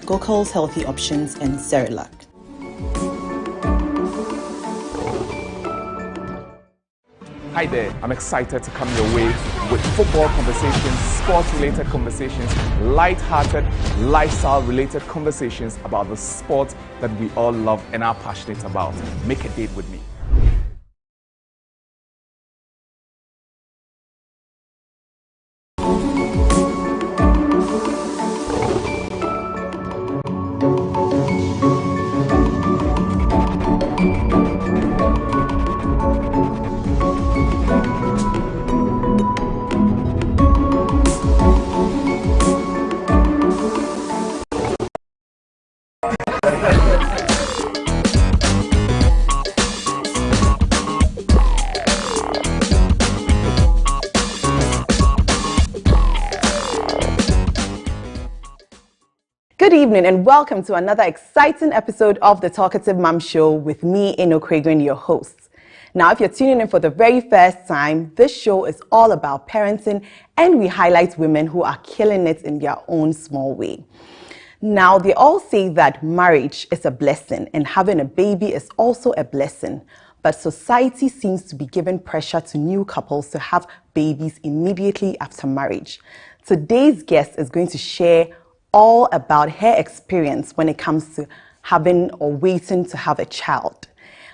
Gokul's Healthy Options, and Cerelac. Hi there, I'm excited to come your way with football conversations, sports-related conversations, light-hearted, lifestyle-related conversations about the sport that we all love and are passionate about. Make a date with me. Good evening and welcome to another exciting episode of the Talkative Mom Show with me, Eno Craigwin, your host. Now, if you're tuning in for the very first time, this show is all about parenting and we highlight women who are killing it in their own small way. Now, they all say that marriage is a blessing and having a baby is also a blessing, but society seems to be giving pressure to new couples to have babies immediately after marriage. Today's guest is going to share all about her experience when it comes to having or waiting to have a child.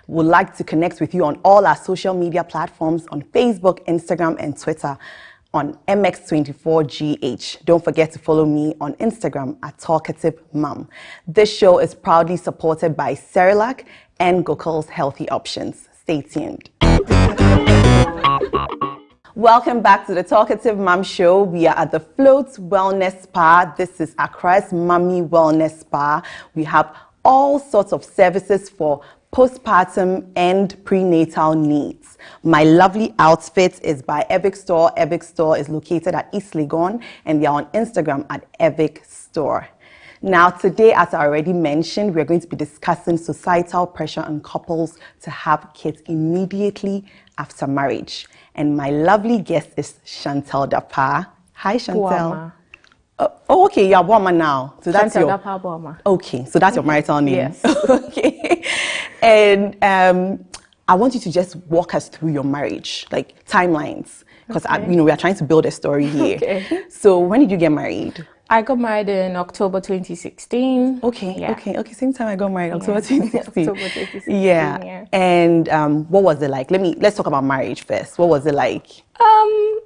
We'd like to connect with you on all our social media platforms on Facebook, Instagram, and Twitter on MX24GH. Don't forget to follow me on Instagram at Talkative Mom. This show is proudly supported by Cerelac and Gokul's Healthy Options. Stay tuned. Welcome back to the Talkative Mom Show. We are at the Float Wellness Spa. This is Accra's Mommy Wellness Spa. We have all sorts of services for postpartum and prenatal needs. My lovely outfit is by Evic Store. Evic Store is located at East Legon and they are on Instagram at Evic Store. Now, today, as I already mentioned, we're going to be discussing societal pressure on couples to have kids immediately after marriage. And my lovely guest is Chantel Dapa. Hi, Chantel. Oh, okay, you're Boma now. So that's Chantel your Dapa Boma. Okay, so that's your marital name. Yes. Okay. And I want you to just walk us through your marriage, like timelines, because Okay. we are trying to build a story here. Okay. So when did you get married? I got married in October 2016. Okay, Yeah. okay. Same time I got married, October Yeah. 2016. October 2016, Yeah. yeah. And what was it like? Let's talk about marriage first. What was it like?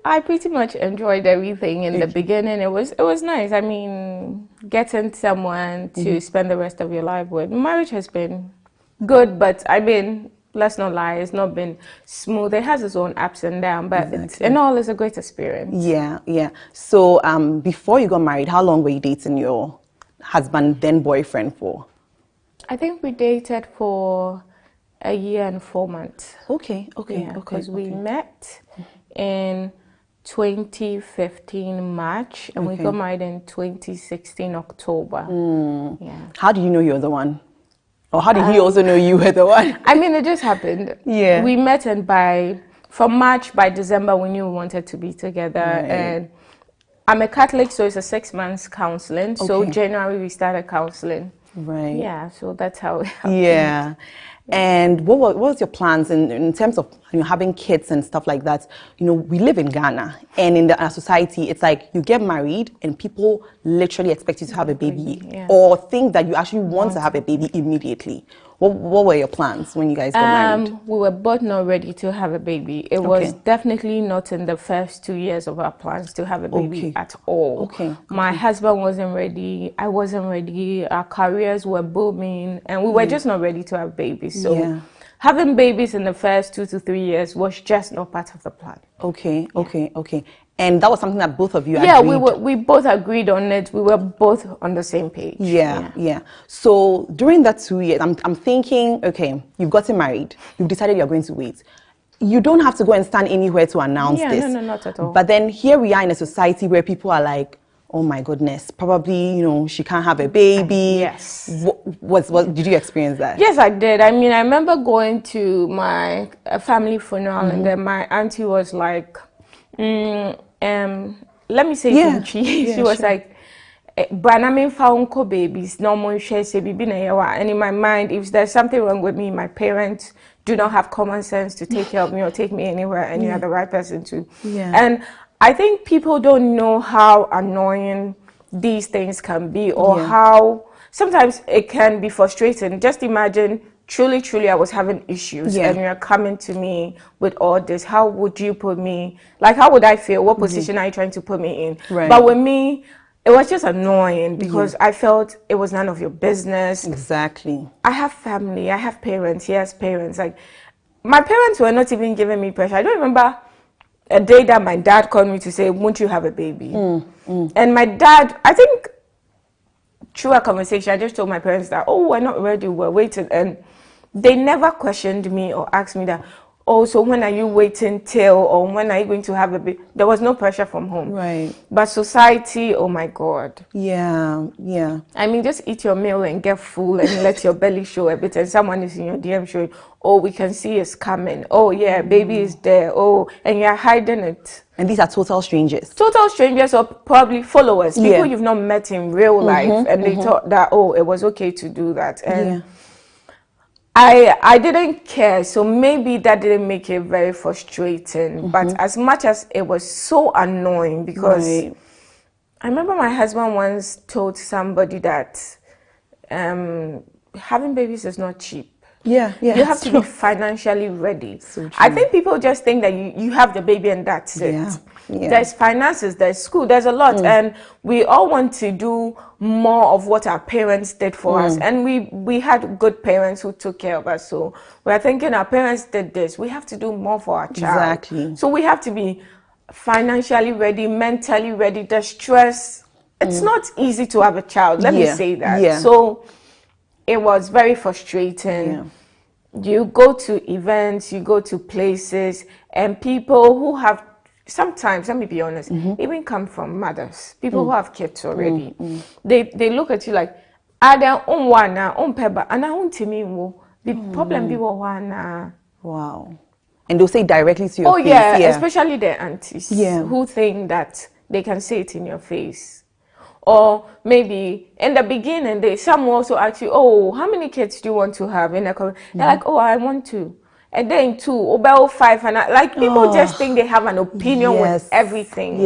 I pretty much enjoyed everything in the beginning. It was nice. I mean, getting someone to spend the rest of your life with. Marriage has been good, but I mean, let's not lie, it's not been smooth. It has its own ups and downs, but in all, it's a great experience. Yeah. So before you got married, how long were you dating your husband, then boyfriend for? I think we dated for a year and 4 months. Okay. Because we met in 2015 March and we got married in 2016 October. Yeah. How did you know you were the one? Or how did he also know you were the one? I mean, it just happened. Yeah. We met and from March, by December, we knew we wanted to be together. Right. And I'm a Catholic, so it's a 6 months counseling. So Okay. January, we started counseling. Right. Yeah, so that's how it happened. Yeah. And what was your plans in terms of having kids and stuff like that? We live in Ghana, and in our society, it's like you get married and people literally expect you to have a baby, Yeah. or think that you actually want to have a baby immediately. What were your plans when you guys got married? We were both not ready to have a baby. It was definitely not in the first 2 years of our plans to have a baby at all. My husband wasn't ready. I wasn't ready. Our careers were booming, and we were just not ready to have babies. So having babies in the first 2 to 3 years was just not part of the plan. Okay. And that was something that both of you Yeah, agreed? we both agreed on it. We were both on the same page. Yeah. So during that 2 years, I'm thinking, okay, you've gotten married. You've decided you're going to wait. You don't have to go and stand anywhere to announce this. No, not at all. But then here we are in a society where people are like, oh my goodness, probably, she can't have a baby. Yes. What did you experience that? Yes, I did. I mean, I remember going to my family funeral and then my auntie was like, let me say Gucci. She was like, Branamin found babies, normal share say bibi na yawa. And in my mind, if there's something wrong with me, my parents do not have common sense to take care of me or take me anywhere, and you're the right person to. And I think people don't know how annoying these things can be, or how sometimes it can be frustrating. Just imagine, truly I was having issues and you're coming to me with all this. How would you put me, like, how would I feel? What position are you trying to put me in? But with me, it was just annoying because I felt it was none of your business. Exactly. I have family, I have parents. Yes, parents. Like, my parents were not even giving me pressure. I don't remember a day that my dad called me to say, won't you have a baby? And my dad, I think through a conversation, I just told my parents that, oh, we're not ready, we're waiting. And they never questioned me or asked me that, oh, so when are you waiting till, or when are you going to have a baby? There was no pressure from home. Right. But society, oh my God. Yeah. I mean, just eat your meal and get full and let your belly show a bit, and someone is in your DM showing, oh, we can see it's coming. Oh, yeah, baby is there. Oh, and you're hiding it. And these are total strangers. Total strangers, or probably followers, people you've not met in real life, and they thought that, oh, it was okay to do that. And I didn't care, so maybe that didn't make it very frustrating. But as much as it was so annoying, because I remember my husband once told somebody that having babies is not cheap. You have to be financially ready. So I think people just think that you have the baby and that's it. There's finances, there's school, there's a lot, and we all want to do more of what our parents did for us. And we had good parents who took care of us, so we're thinking our parents did this, we have to do more for our child. Exactly. So we have to be financially ready, mentally ready. The stress, it's not easy to have a child, let me say that. So it was very frustrating. You go to events, you go to places, and people who have, sometimes, let me be honest, even come from mothers, people who have kids already, they look at you like, ada wana peba ana untimi wo the problem be wana. Wow. And they'll say directly to your face. Especially the aunties who think that they can say it in your face. Or maybe in the beginning, some also ask you, oh, how many kids do you want to have? In a they're like, oh, I want 2. And then 2, about 5. And like, people just think they have an opinion with everything.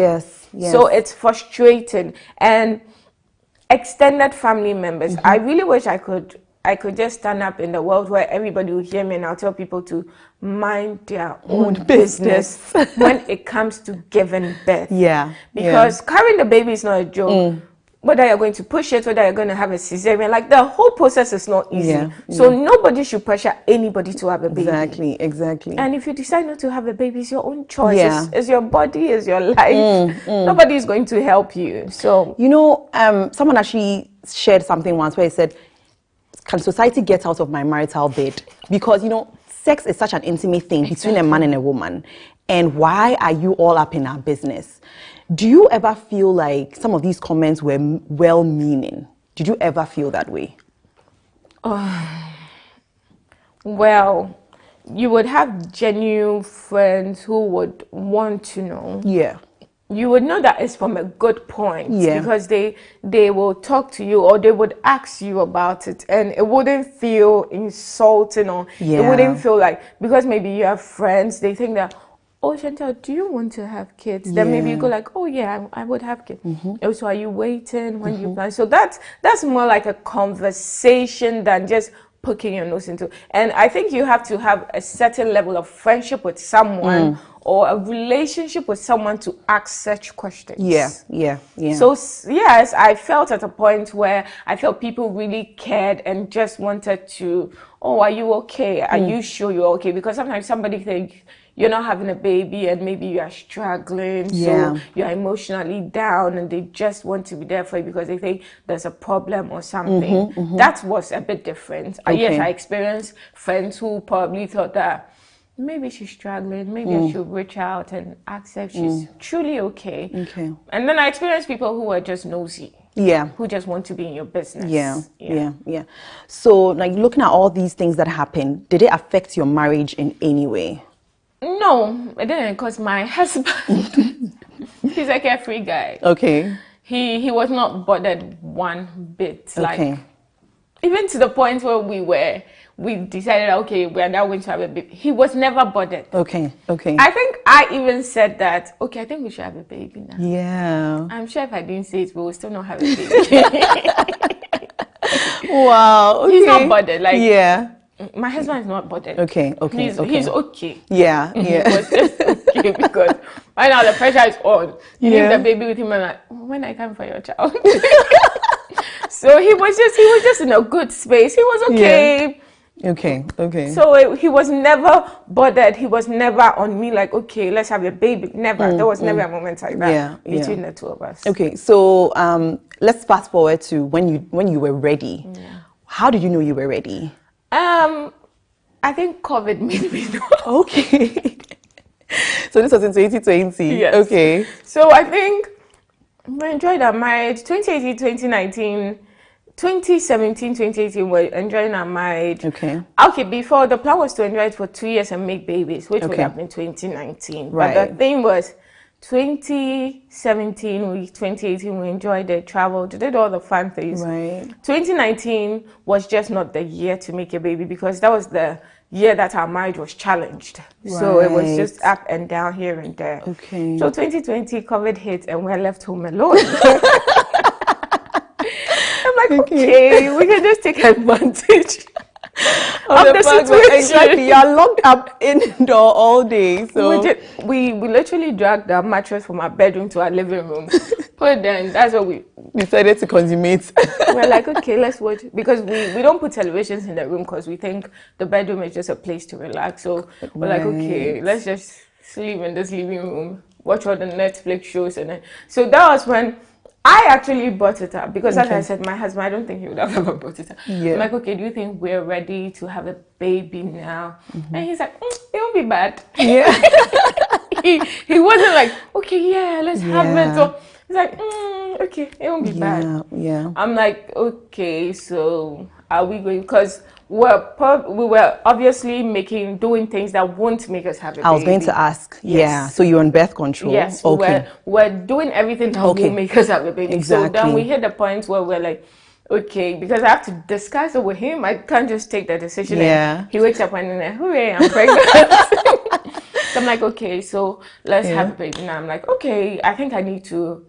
So it's frustrating. And extended family members, I really wish I could just stand up in the world where everybody will hear me, and I'll tell people to mind their own business when it comes to giving birth. Because carrying the baby is not a joke. Whether you're going to push it, whether you're going to have a cesarean, like, the whole process is not easy. So nobody should pressure anybody to have a baby. Exactly. And if you decide not to have a baby, it's your own choice. It's your body, it's your life. Nobody is going to help you. So, you know, someone actually shared something once where he said, can society get out of my marital bed? Because, you know, sex is such an intimate thing between a man and a woman. And why are you all up in our business? Do you ever feel like some of these comments were well-meaning? Did you ever feel that way? Well, you would have genuine friends who would want to know. You would know that it's from a good point, because they will talk to you, or they would ask you about it, and it wouldn't feel insulting, or it wouldn't feel like, because maybe you have friends, they think that, oh, Chantal, do you want to have kids? Then maybe you go like, oh yeah, I would have kids. So are you waiting when you plan? So that's more like a conversation than just poking your nose into. And I think you have to have a certain level of friendship with someone, or a relationship with someone to ask such questions. So yes, I felt at a point where I felt people really cared and just wanted to, oh, are you okay? Are you sure you're okay? Because sometimes somebody thinks you're not having a baby and maybe you are struggling, so you're emotionally down, and they just want to be there for you because they think there's a problem or something. That was a bit different. Yes, I experienced friends who probably thought that maybe she's struggling, maybe I should reach out and ask if she's truly okay. And then I experienced people who were just nosy. Who just want to be in your business. So, like, looking at all these things that happened, did it affect your marriage in any way? No, it didn't, because my husband, he's a carefree guy. he was not bothered one bit. Like, even to the point where we decided, okay, we are now going to have a baby. He was never bothered. Okay. I think I even said that, okay, I think we should have a baby now. Yeah. I'm sure if I didn't say it, we will still not have a baby. Wow. Okay. He's not bothered. Like, yeah. My husband is not bothered. Okay. He's okay. Yeah. He was just okay because right now the pressure is on. You leave the baby with him and like, when I come for your child. So he was just in a good space. He was okay. Yeah. Okay. So he was never bothered. He was never on me like, okay, let's have a baby. Never. There was never a moment like that between the two of us. Okay. So let's fast forward to when you were ready. Yeah. How did you know you were ready? I think COVID made me know. Okay. So this was in 2020. Yes. Okay. So I think we enjoyed our marriage. 2018, 2019, 2017, 2018, we're enjoying our marriage. Okay. Before, the plan was to enjoy it for 2 years and make babies, which would have been 2019. Right. But the thing was, 2017, 2018, we enjoyed it, traveled, did all the fun things. Right. 2019 was just not the year to make a baby because that was the year that our marriage was challenged. Right. So it was just up and down here and there. Okay. So 2020, COVID hit and we're left home alone. I'm like, okay, we can just take advantage of the situation. Exactly. You're locked up indoor all day. So we literally dragged our mattress from our bedroom to our living room. Put it there, and that's what we decided to consummate. We're like, okay, let's watch, because we don't put televisions in the room because we think the bedroom is just a place to relax. So we're like, okay, let's just sleep in this living room, watch all the Netflix shows, and then so that was when I actually brought it up because, as I said, my husband, I don't think he would have ever brought it up. Yeah. I'm like, okay, do you think we're ready to have a baby now? And he's like, it won't be bad. Yeah. he wasn't like, okay, yeah, let's have it. So he's like, okay, it won't be bad. Yeah. I'm like, okay, so are we going? Because we were obviously doing things that won't make us have a baby. I was going to ask. Yes. Yeah. So you're on birth control. Yes. Okay. We're doing everything that will make us have a baby. Exactly. So then we hit the point where we're like, okay, because I have to discuss it with him. I can't just take the decision. Yeah. And he wakes up and like, hooray, I'm pregnant. So I'm like, okay, so let's have a baby. Now I'm like, okay, I think I need to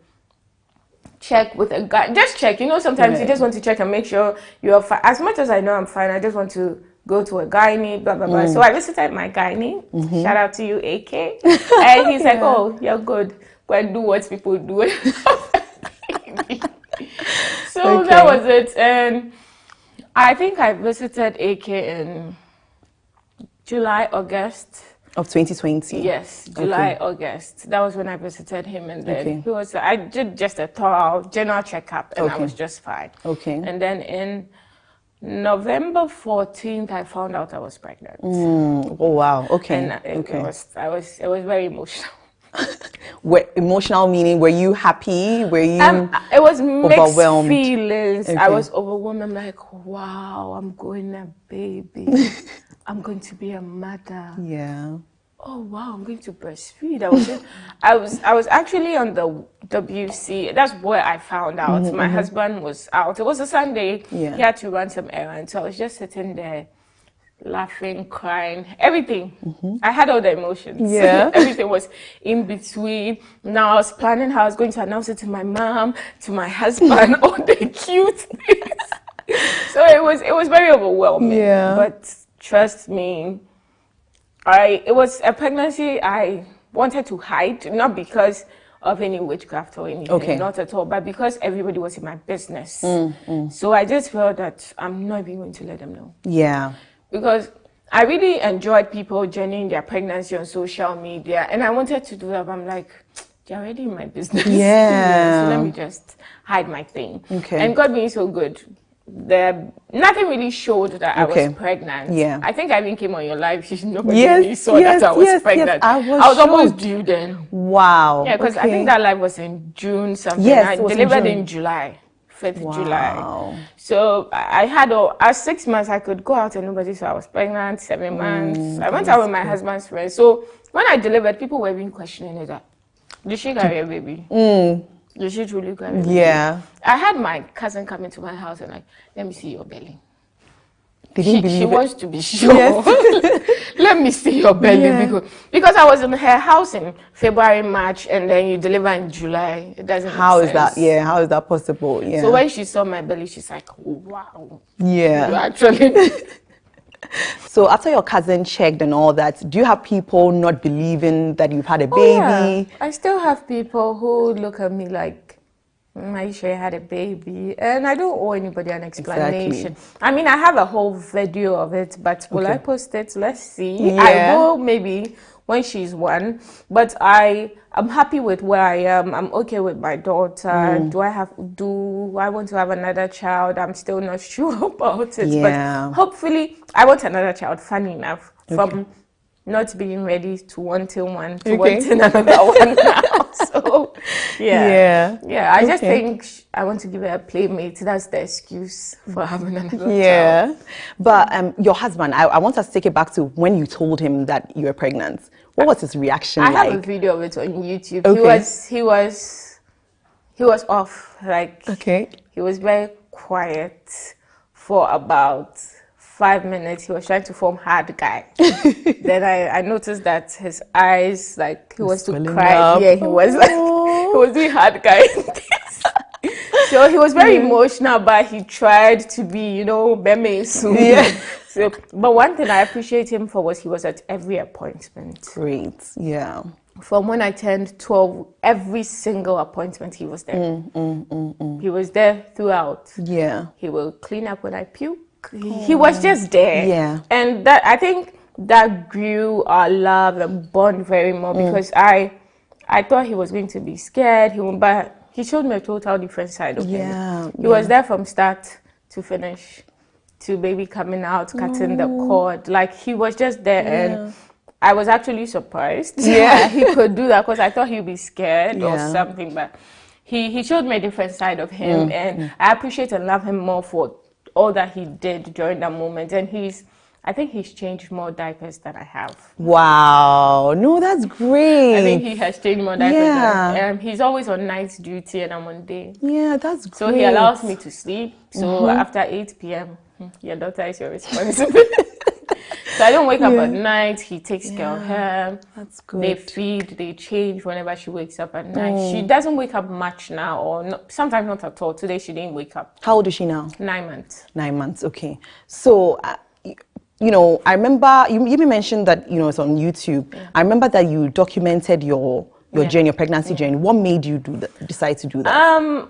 check with a guy. Just check. Sometimes you just want to check and make sure you're fine. As much as I know I'm fine, I just want to go to a gynae, blah, blah, blah. So I visited my gynae. Shout out to you, AK. And he's like, oh, you're good. Go and do what people do. So that was it. And I think I visited AK in July, August. Of 2020? Yes, July, August. That was when I visited him, and then I did just a thorough general checkup, and I was just fine. Okay. And then in November 14th, I found out I was pregnant. Oh wow! Okay. And it was very emotional. Emotional meaning? Were you happy? Were you? It was mixed overwhelmed? Feelings. I was overwhelmed. I'm like, wow, I'm going to have a baby. I'm going to be a mother. Yeah. Oh wow, I'm going to breastfeed. I was actually on the WC. That's where I found out. My husband was out. It was a Sunday. Yeah. He had to run some errands. So I was just sitting there, laughing, crying, everything. I had all the emotions. Yeah. Everything was in between. Now I was planning how I was going to announce it to my mom, to my husband, all the cute things. So it was very overwhelming. Yeah. But trust me, it was a pregnancy I wanted to hide, not because of any witchcraft or anything, not at all, but because everybody was in my business. So I just felt that I'm not even going to let them know. Yeah. Because I really enjoyed people journeying their pregnancy on social media, and I wanted to do that, but I'm like, they're already in my business. Yeah. So let me just hide my thing. Okay. And God being so good, nothing really showed that I was pregnant. Yeah. I think I even came on your live. Nobody really saw that I was pregnant. I was almost due then. Wow. Yeah, because I think that live was in June something. Yes, I delivered in July. 5th July. So I had 6 months I could go out and nobody saw I was pregnant. 7 months. I went out with my husband's friends. So when I delivered, people were even questioning it. Did she carry a baby? Did she truly carry a baby? Yeah. I had my cousin come into my house and like, let me see your belly. She wants to be sure. Yes. Let me see your belly because I was in her house in February, March, and then you deliver in July. It doesn't make sense. How is that? Yeah, how is that possible? Yeah. So when she saw my belly, she's like, wow. Yeah. You actually. So after your cousin checked and all that, do you have people not believing that you've had a baby? Yeah. I still have people who look at me like, are you sure you had a baby? And I don't owe anybody an explanation. Exactly. I mean, I have a whole video of it, but will I post it? Let's see. Yeah. I will maybe when she's 1. But I'm happy with where I am. I'm okay with my daughter. Do I want to have another child? I'm still not sure about it. Yeah. But hopefully, I want another child, funny enough, from not being ready to wanting one to wanting another one now. So, yeah. I just think I want to give her a playmate. That's the excuse for having another child. But your husband, I want us to take it back to when you told him that you were pregnant. What was his reaction like? I have a video of it on YouTube. He was off. Like, he was very quiet for about 5 minutes. He was trying to form hard guy. Then I noticed that his eyes, like, he was to cry. Up. Yeah, he was like, he was doing hard guy. So he was very emotional, but he tried to be, beme soon. Yeah. So, but one thing I appreciate him for was he was at every appointment. Great, yeah. From when I turned 12, every single appointment he was there. He was there throughout. Yeah. He will clean up when I puke. He was just there. Yeah. And that, I think that grew our love and bond very more because I thought he was going to be scared. But he showed me a total different side of him. He was there from start to finish, to baby coming out, cutting the cord. Like, he was just there and I was actually surprised. Yeah. He could do that because I thought he'd be scared or something. But he showed me a different side of him and I appreciate and love him more for all that he did during that moment. And I think he's changed more diapers than I have. Wow. No, that's great. I think he has changed more diapers. He's always on night duty and I'm on day. Yeah, that's great. So he allows me to sleep. So after 8 p.m., your daughter is your responsibility. So I don't wake up at night. He takes care of her. That's good. They feed, they change whenever she wakes up at night. She doesn't wake up much now, or sometimes not at all. Today she didn't wake up. How old is she now? 9 months. 9 months, okay. So, I remember you even mentioned that, it's on YouTube. I remember that you documented your journey, your pregnancy journey. What made you decide to do that?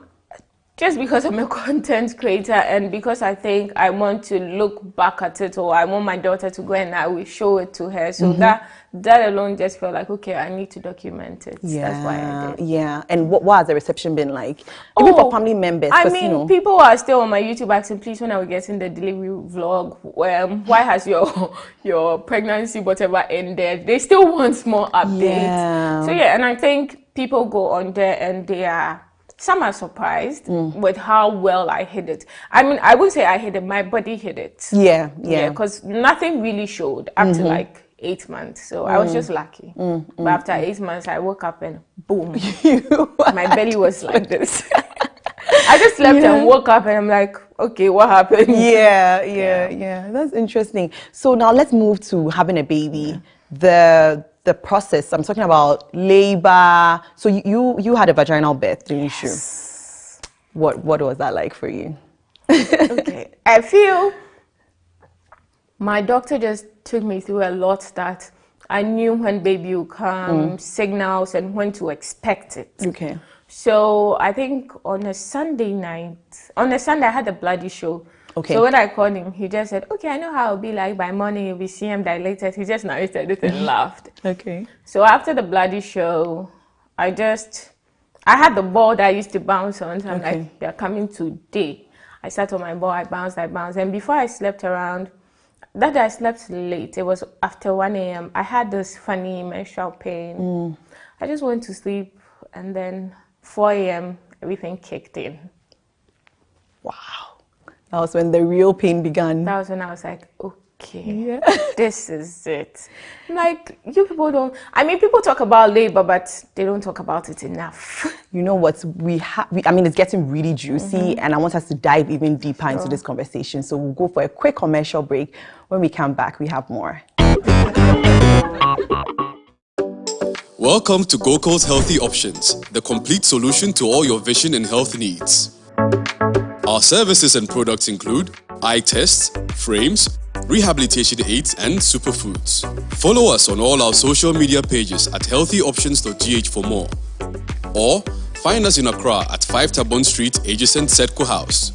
Just because I'm a content creator and because I think I want to look back at it, or I want my daughter to go and I will show it to her. So that alone just felt like, okay, I need to document it. Yeah, that's why I did. Yeah. And what has the reception been like? Even for family members. I mean, people are still on my YouTube asking, please, when are we getting the delivery vlog? Why has your pregnancy, whatever, ended? They still want more updates. Yeah. So and I think people go on there and some are surprised with how well I hid it. I mean, I wouldn't say I hid it, my body hid it. Yeah. Because nothing really showed up to like 8 months. So I was just lucky. But after 8 months, I woke up and boom, my belly was like this. I just slept and woke up and I'm like, okay, what happened? Yeah. That's interesting. So now let's move to having a baby. The process, I'm talking about labor. So you had a vaginal birth, didn't you? What was that like for you? Okay, I feel my doctor just took me through a lot that I knew when baby would come, signals, and when to expect it. Okay. So I think on a Sunday I had a bloody show. Okay. So when I called him, he just said, okay, I know how it'll be like by morning, you'll be CM dilated. He just narrated it and laughed. Okay. So after the bloody show, I had the ball that I used to bounce on. So I'm like, you're coming today. I sat on my ball, I bounced. And before I slept around, that day I slept late. It was after 1 a.m. I had this funny menstrual pain. I just went to sleep and then 4 a.m. everything kicked in. Wow. That was when the real pain began. That was when I was like, okay, this is it. Like, you people don't, I mean, people talk about labor, but they don't talk about it enough. You know what, I mean, it's getting really juicy, and I want us to dive even deeper into this conversation. So we'll go for a quick commercial break. When we come back, we have more. Welcome to Gokul's Healthy Options, the complete solution to all your vision and health needs. Our services and products include eye tests, frames, rehabilitation aids, and superfoods. Follow us on all our social media pages at healthyoptions.gh for more. Or find us in Accra at 5 Tabon Street, adjacent Sedco House.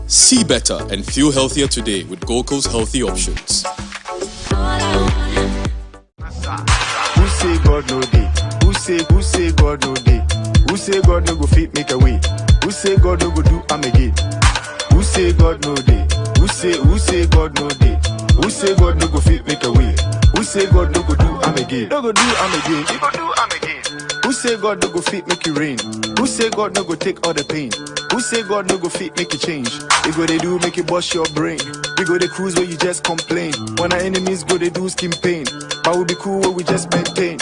See better and feel healthier today with Gokul's Healthy Options. Who say God no day? Who say God no day? Who say God no go fit make a way? Who say God no go do am again? Who say God no day? Who say God no day? Who say God no go fit make a way? Who say God no go do am again? No go do am again. He go do am again. Who say God no go fit make it rain? Who say God no go take all the pain? Who say God no go fit make it change? He go they do make it bust your brain. We go they cruise where you just complain. When our enemies go they do skin pain. But we be cool where we just maintain.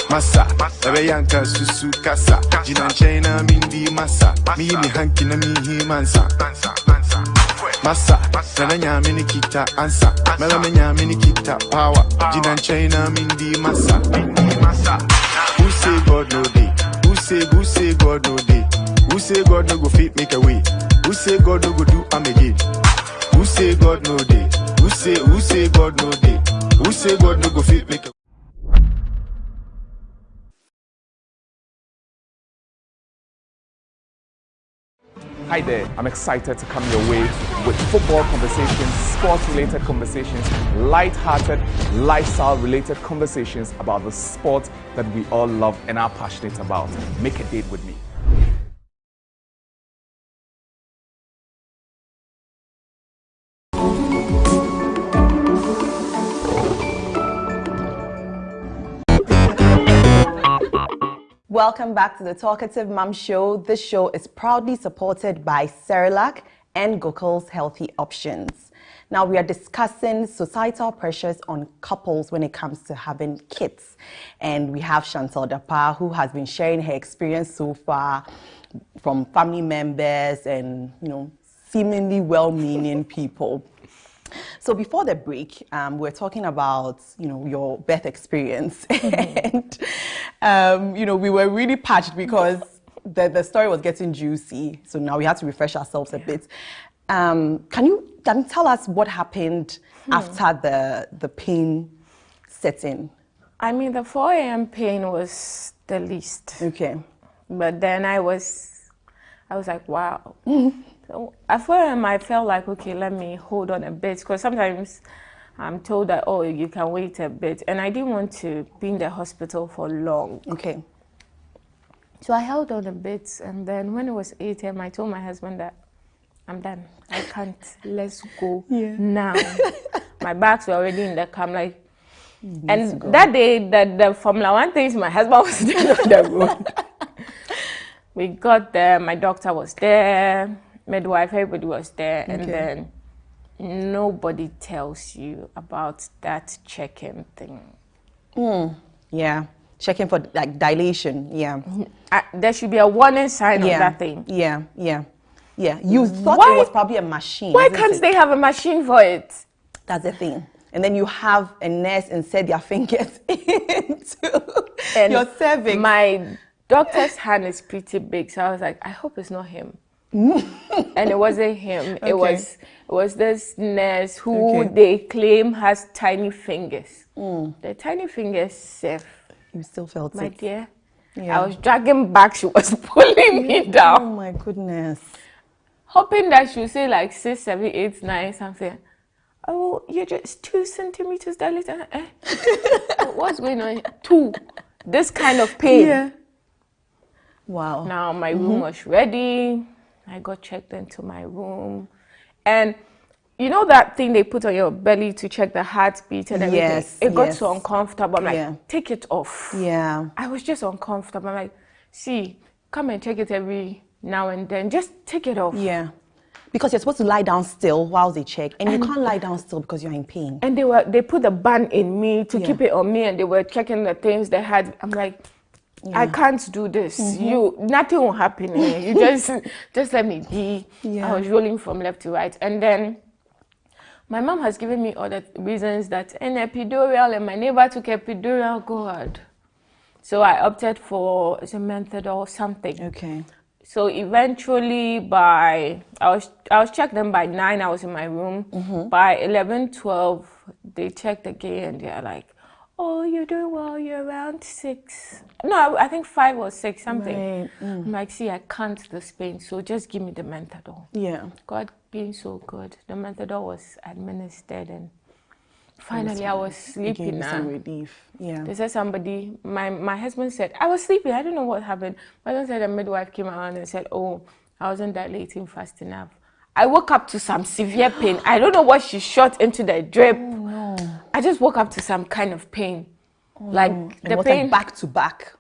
Massa, ebe yanka susu kasa. Jinan China mindi massa. Mi hanki na mi himansa. Massa, nana nyami ni kita ansa. Mela me nyami ni kita power. Jinan China mindi massa. Who say God no day? Who say God no day? Who say God no go fit make a way? Who say God no go do am again? Who say God no day? Who say God no day? Who say God no go fit make a way? Hi there, I'm excited to come your way with football conversations, sports-related conversations, light-hearted, lifestyle-related conversations about the sport that we all love and are passionate about. Make a date with me. Welcome back to the Talkative Mom Show. This show is proudly supported by Cerelac and Gokul's Healthy Options. Now, we are discussing societal pressures on couples when it comes to having kids. And we have Chantal Dapa, who has been sharing her experience so far from family members and, seemingly well-meaning people. So before the break, we're talking about, your birth experience. And, we were really patched because the story was getting juicy. So now we had to refresh ourselves a bit. Can you tell us what happened after the pain set in? I mean, the 4 a.m. pain was the least. Okay. But then I was like, wow. So at 4 a.m. I felt like, okay, let me hold on a bit, because sometimes I'm told that, oh, you can wait a bit. And I didn't want to be in the hospital for long. Okay. So I held on a bit, and then when it was 8 a.m., I told my husband that I'm done. I can't. Let's go now. My bags were already in the car. I'm like, and that day, the Formula One things, my husband was doing on the road. We got there, my doctor was there, midwife, everybody was there, and then nobody tells you about that check-in thing. Yeah, checking for like dilation. Yeah, there should be a warning sign on that thing. Yeah. You thought it was probably a machine. Why can't they have a machine for it? That's the thing. And then you have a nurse insert their fingers into your cervix. My doctor's hand is pretty big, so I was like, I hope it's not him. And it wasn't him. Okay. It was this nurse who they claim has tiny fingers. The tiny fingers safe. You still felt it? My dear. Yeah. I was dragging back. She was pulling me down. Oh my goodness. Hoping that she would say like 6, 7, 8, 9, something. Oh, you're just 2 centimeters dilated. What's going on? 2. This kind of pain. Yeah. Wow. Now my room was ready. I got checked into my room. And you know that thing they put on your belly to check the heartbeat and everything? Yes. It got so uncomfortable. I'm like, take it off. Yeah. I was just uncomfortable. I'm like, see, come and check it every now and then. Just take it off. Yeah. Because you're supposed to lie down still while they check, and you can't lie down still because you're in pain. And they put a band in me to keep it on me, and they were checking the things they had. I'm like, I can't do this. Nothing will happen here. You just let me be. I was rolling from left to right, and then my mom has given me other reasons that an epidural, and my neighbor took epidural. God. So I opted for a method or something. Okay. So eventually I was checked in by 9, I was in my room. By 11, 12, they checked again and they're like, oh, you're doing well, you're around 6. No, I think 5 or 6, something. Right. I'm like, see, I can't this pain, so just give me the Methadol. Yeah. God being so good, the Methadol was administered and finally I was sleeping now. Some relief. Yeah. They said somebody, my husband said, I was sleeping, I don't know what happened. My husband said a midwife came around and said, oh, I wasn't dilating fast enough. I woke up to some severe pain. I don't know what she shot into the drip. Oh, no. I just woke up to some kind of pain. Oh, like the pain. Like back to back.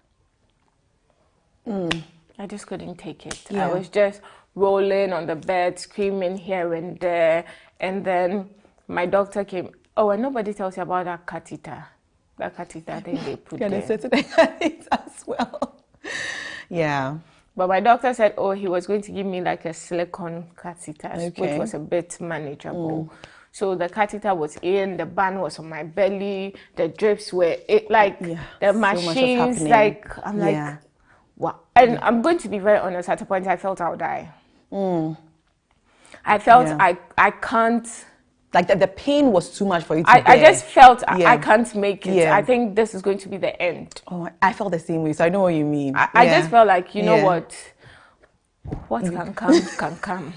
I just couldn't take it. I was just rolling on the bed, screaming here and there. And then my doctor came. Oh, and nobody tells you about that catheter. That catheter thing they put there. They said it as well. Yeah. But my doctor said, oh, he was going to give me like a silicone catheter, which was a bit manageable. So the catheter was in, the band was on my belly, the drips were the machines, like, I'm like, wow. And I'm going to be very honest, at a point I felt I'll die. I felt I can't. Like the pain was too much for you to bear. I just felt I can't make it. I think this is going to be the end. Oh, I felt the same way, so I know what you mean. I just felt like, you know what can come, can come.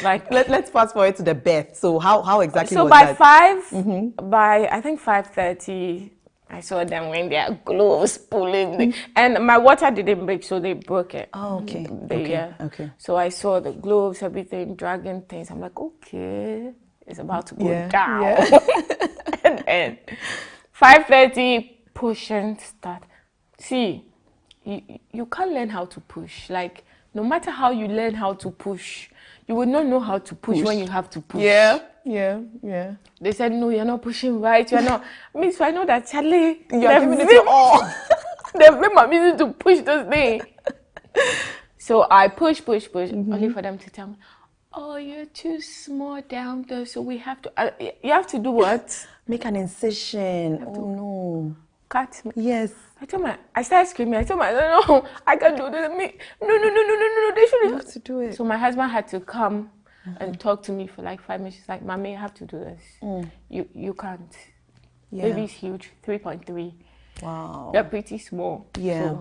Like let's fast forward to the birth. So how exactly was that? So by I think 5:30, I saw them wearing their gloves, pulling, and my water didn't break, so they broke it. Oh, okay. Okay. So I saw the gloves, everything, dragging things. I'm like, okay. It's about to go down. And then 5:30, push and start. See, you can't learn how to push. Like, no matter how you learn how to push, you will not know how to push when you have to push. Yeah. They said, no, you're not pushing right. You're not. So I know that, Charlie, you're giving it your all. They've made my business to push this thing. So I push, only for them to tell me, oh, you're too small down there, so we have to. You have to do what? Make an incision. Oh no! Cut me. Yes. I started screaming. I told my, no, I can't do this. No. They shouldn't have to do it. So my husband had to come and talk to me for like 5 minutes. He's like, Mommy, you have to do this. You can't. Baby's huge, 3.3. Wow. They're pretty small. Yeah.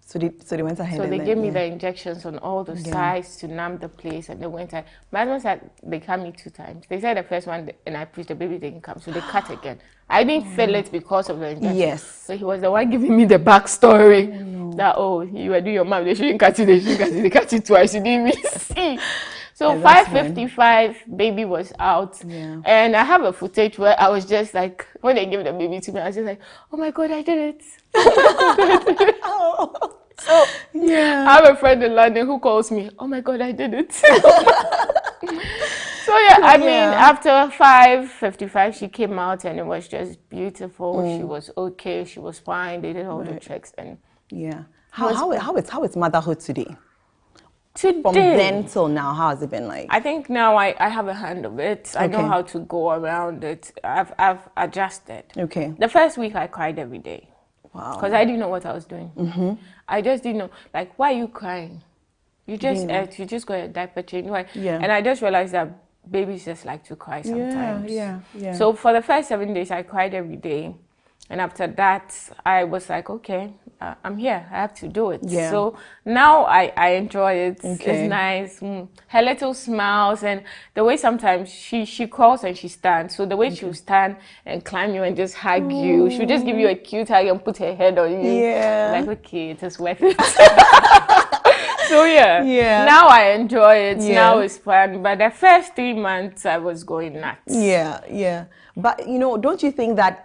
So they went ahead. So they gave me the injections on all the sides to numb the place, and they went ahead. My husband said they cut me 2 times. They said the first one, and I pushed, the baby didn't come, so they cut again. I didn't feel it because of the injection. Yes. So he was the one giving me the backstory that you were doing your mom. They shouldn't cut you. They cut you twice. You didn't even see. So 5:55, baby was out, and I have a footage where I was just like, when they gave the baby to me, I was just like, oh my God, I did it. So I have a friend in London who calls me, oh my God, I did it. So I mean, after 5:55, she came out and it was just beautiful. She was okay. She was fine. They did all the checks and how is motherhood today? Today, from then till now, how has it been like? I think now I have a hand of it. I know how to go around it. I've adjusted. Okay. The first week I cried every day. Wow. Because I didn't know what I was doing. I just didn't know. Like, why are you crying? You just ate. You just got a diaper change. Why? And I just realized that babies just like to cry sometimes. Yeah. So for the first 7 days, I cried every day. And after that, I was like, okay, I'm here. I have to do it. So now I enjoy it. It's nice. Her little smiles and the way sometimes she crawls and she stands. So the way she'll stand and climb you and just hug you. She'll just give you a cute hug and put her head on you. Like, okay, it is worth it. So now I enjoy it. Now it's fun. But the first 3 months I was going nuts. But don't you think that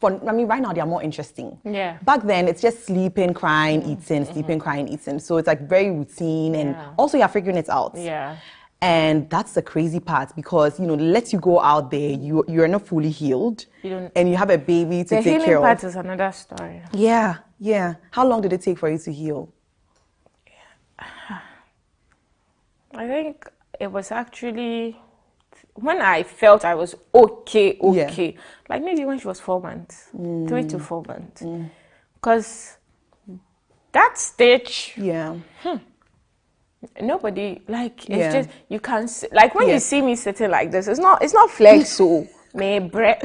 right now they are more interesting. Yeah. Back then it's just sleeping, crying, eating, sleeping, crying, eating. So it's like very routine, and also you're figuring it out. Yeah. And that's the crazy part, because let you go out there, you're not fully healed, and you have a baby to take care of. The healing part is another story. Yeah. How long did it take for you to heal? I think it was actually when I felt I was okay, like maybe when she was 4 months, 3 to 4 months, because that stage, nobody, like, it's just, you can like when you see me sitting like this, it's not flex, so may breath.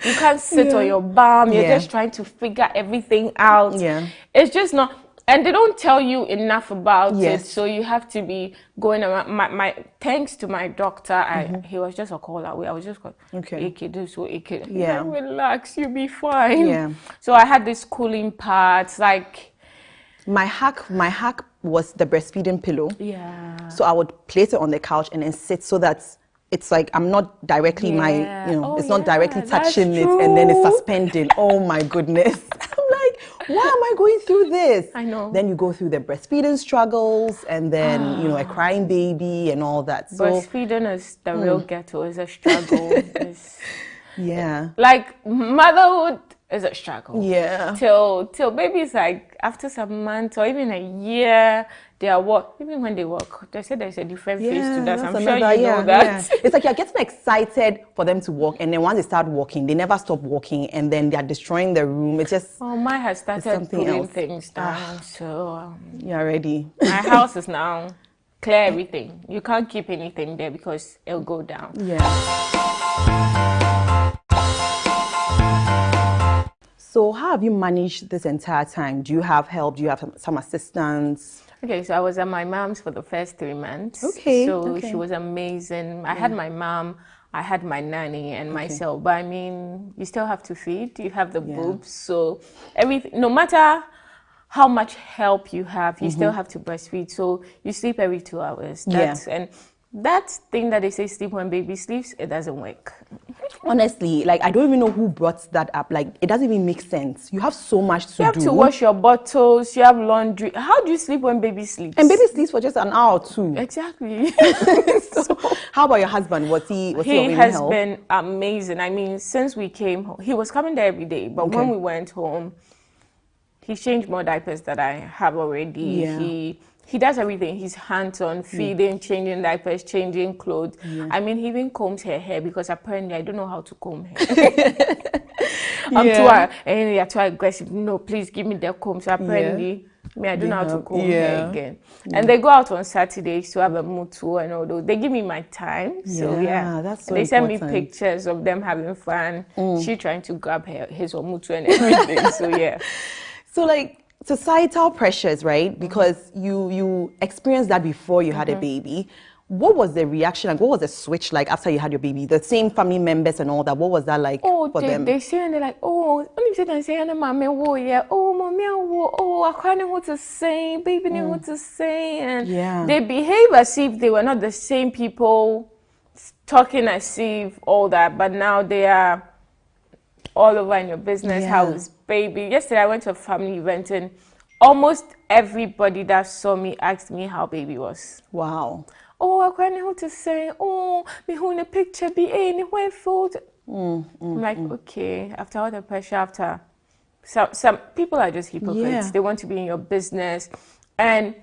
You can't sit on your bum. You're just trying to figure everything out. It's just not. And they don't tell you enough about it, so you have to be going around. My thanks to my doctor, he was just a call away. I was just going, relax, you'll be fine. So I had this cooling part, like my hack was the breastfeeding pillow. So I would place it on the couch and then sit so that it's like I'm not directly it's not directly touching it, and then it's suspending. Oh my goodness. I'm like, why am I going through this? I know. Then you go through the breastfeeding struggles, and then a crying baby and all that. So breastfeeding is the real ghetto, is a struggle. Like motherhood is a struggle. Till babies, like after some months or even a year, they are even when they walk, they say there's a different face to that. I'm sure you know that. It's like you're getting excited for them to walk, and then once they start walking, they never stop walking, and then they're destroying the room. It's just mine has started putting things down, so you're ready. My house is now clear everything. You can't keep anything there because it'll go down. So how have you managed this entire time? Do you have help? Do you have some assistance? Okay, so I was at my mom's for the first 3 months. So she was amazing. I had my mom, I had my nanny and myself. But I mean, you still have to feed. You have the boobs. So everything, no matter how much help you have, you still have to breastfeed. So you sleep every 2 hours. And that thing that they say sleep when baby sleeps, it doesn't work. Honestly, like I don't even know who brought that up. Like it doesn't even make sense. You have so much to do. You have to wash your bottles, you have laundry. How do you sleep when baby sleeps? And baby sleeps for just an hour or two. Exactly. So how about your husband? Was he has been amazing. I mean, since we came home, he was coming there every day, but when we went home, he changed more diapers than I have already. He does everything. He's hands-on, feeding, changing diapers, changing clothes. I mean, he even combs her hair because apparently I don't know how to comb hair. I'm too aggressive. No, please give me the comb. So apparently, I don't know how to comb hair again. And they go out on Saturdays to have a mutu and all those. They give me my time. So that's so they send me pictures of them having fun. She trying to grab his mutu and everything. So So like, societal pressures, right? Because you experienced that before you had a baby. What was the reaction like? What was the switch like after you had your baby? The same family members and all that. What was that like for them? They say and they're like, I can't know what to say, baby knew what to say. And they behave as if they were not the same people, talking as if all that, but now they are all over in your business. How's baby? Yesterday I went to a family event and almost everybody that saw me asked me how baby was. Wow. I can't know what to say. Me who in a picture be anywhere food. I'm like, okay, after all the pressure, after some people are just hypocrites. They want to be in your business. And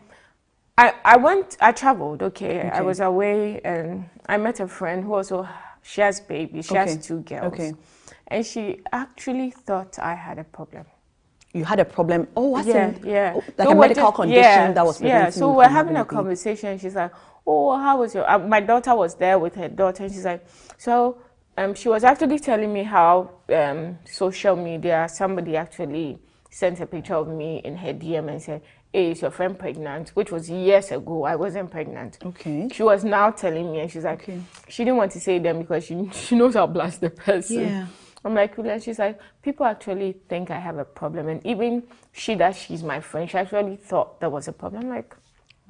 I traveled, I was away and I met a friend who also, she has baby, she has 2 girls. And she actually thought I had a problem. You had a problem? Oh, what's like so a medical condition that was preventing you so we're having a conversation. She's like, how was your... my daughter was there with her daughter. And she's like, she was actually telling me how social media, somebody actually sent a picture of me in her DM and said, hey, is your friend pregnant? Which was years ago. I wasn't pregnant. She was now telling me, and she's like, she didn't want to say them because she knows I'll blast the person. I'm like, really? And she's like, people actually think I have a problem. And even she's my friend, she actually thought there was a problem. I'm like,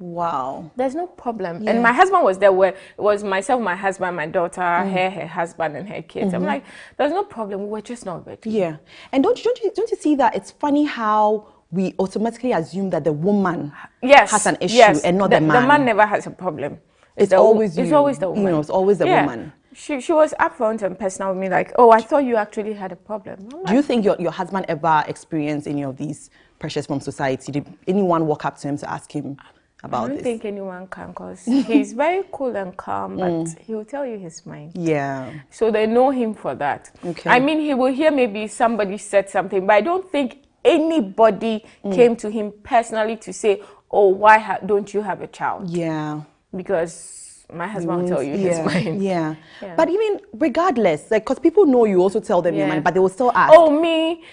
Wow. There's no problem. And my husband was there where it was myself, my husband, my daughter, her husband, and her kids. I'm like, there's no problem. We're just not ready. Yeah. And don't you see that it's funny how we automatically assume that the woman has an issue and not the man. The man never has a problem. It's always the woman. You know, it's always the woman. She was upfront and personal with me, like, oh, I thought you actually had a problem. Do you think your husband ever experienced any of these pressures from society? Did anyone walk up to him to ask him about this? I don't think anyone can, because he's very cool and calm, but he'll tell you his mind. Yeah. So they know him for that. Okay. I mean, he will hear maybe somebody said something, but I don't think anybody came to him personally to say, oh, why don't you have a child? Yeah. Because my husband will tell you his mind. Yeah. But even regardless, like, because people know you also tell them your mind, but they will still ask. Oh, me.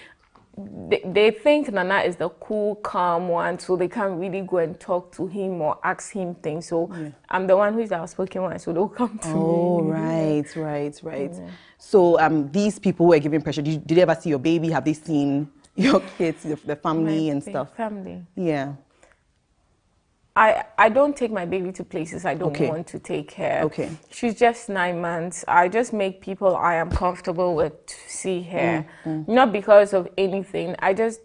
They think Nana is the cool, calm one, so they can't really go and talk to him or ask him things. So I'm the one who is the outspoken one, so they'll come to me. Oh, right. So these people who are giving pressure, did they ever see your baby? Have they seen your kids, the family and stuff? Family. Yeah. I don't take my baby to places I don't want to take her. Okay. She's just 9 months. I just make people I am comfortable with see her. Not because of anything. I just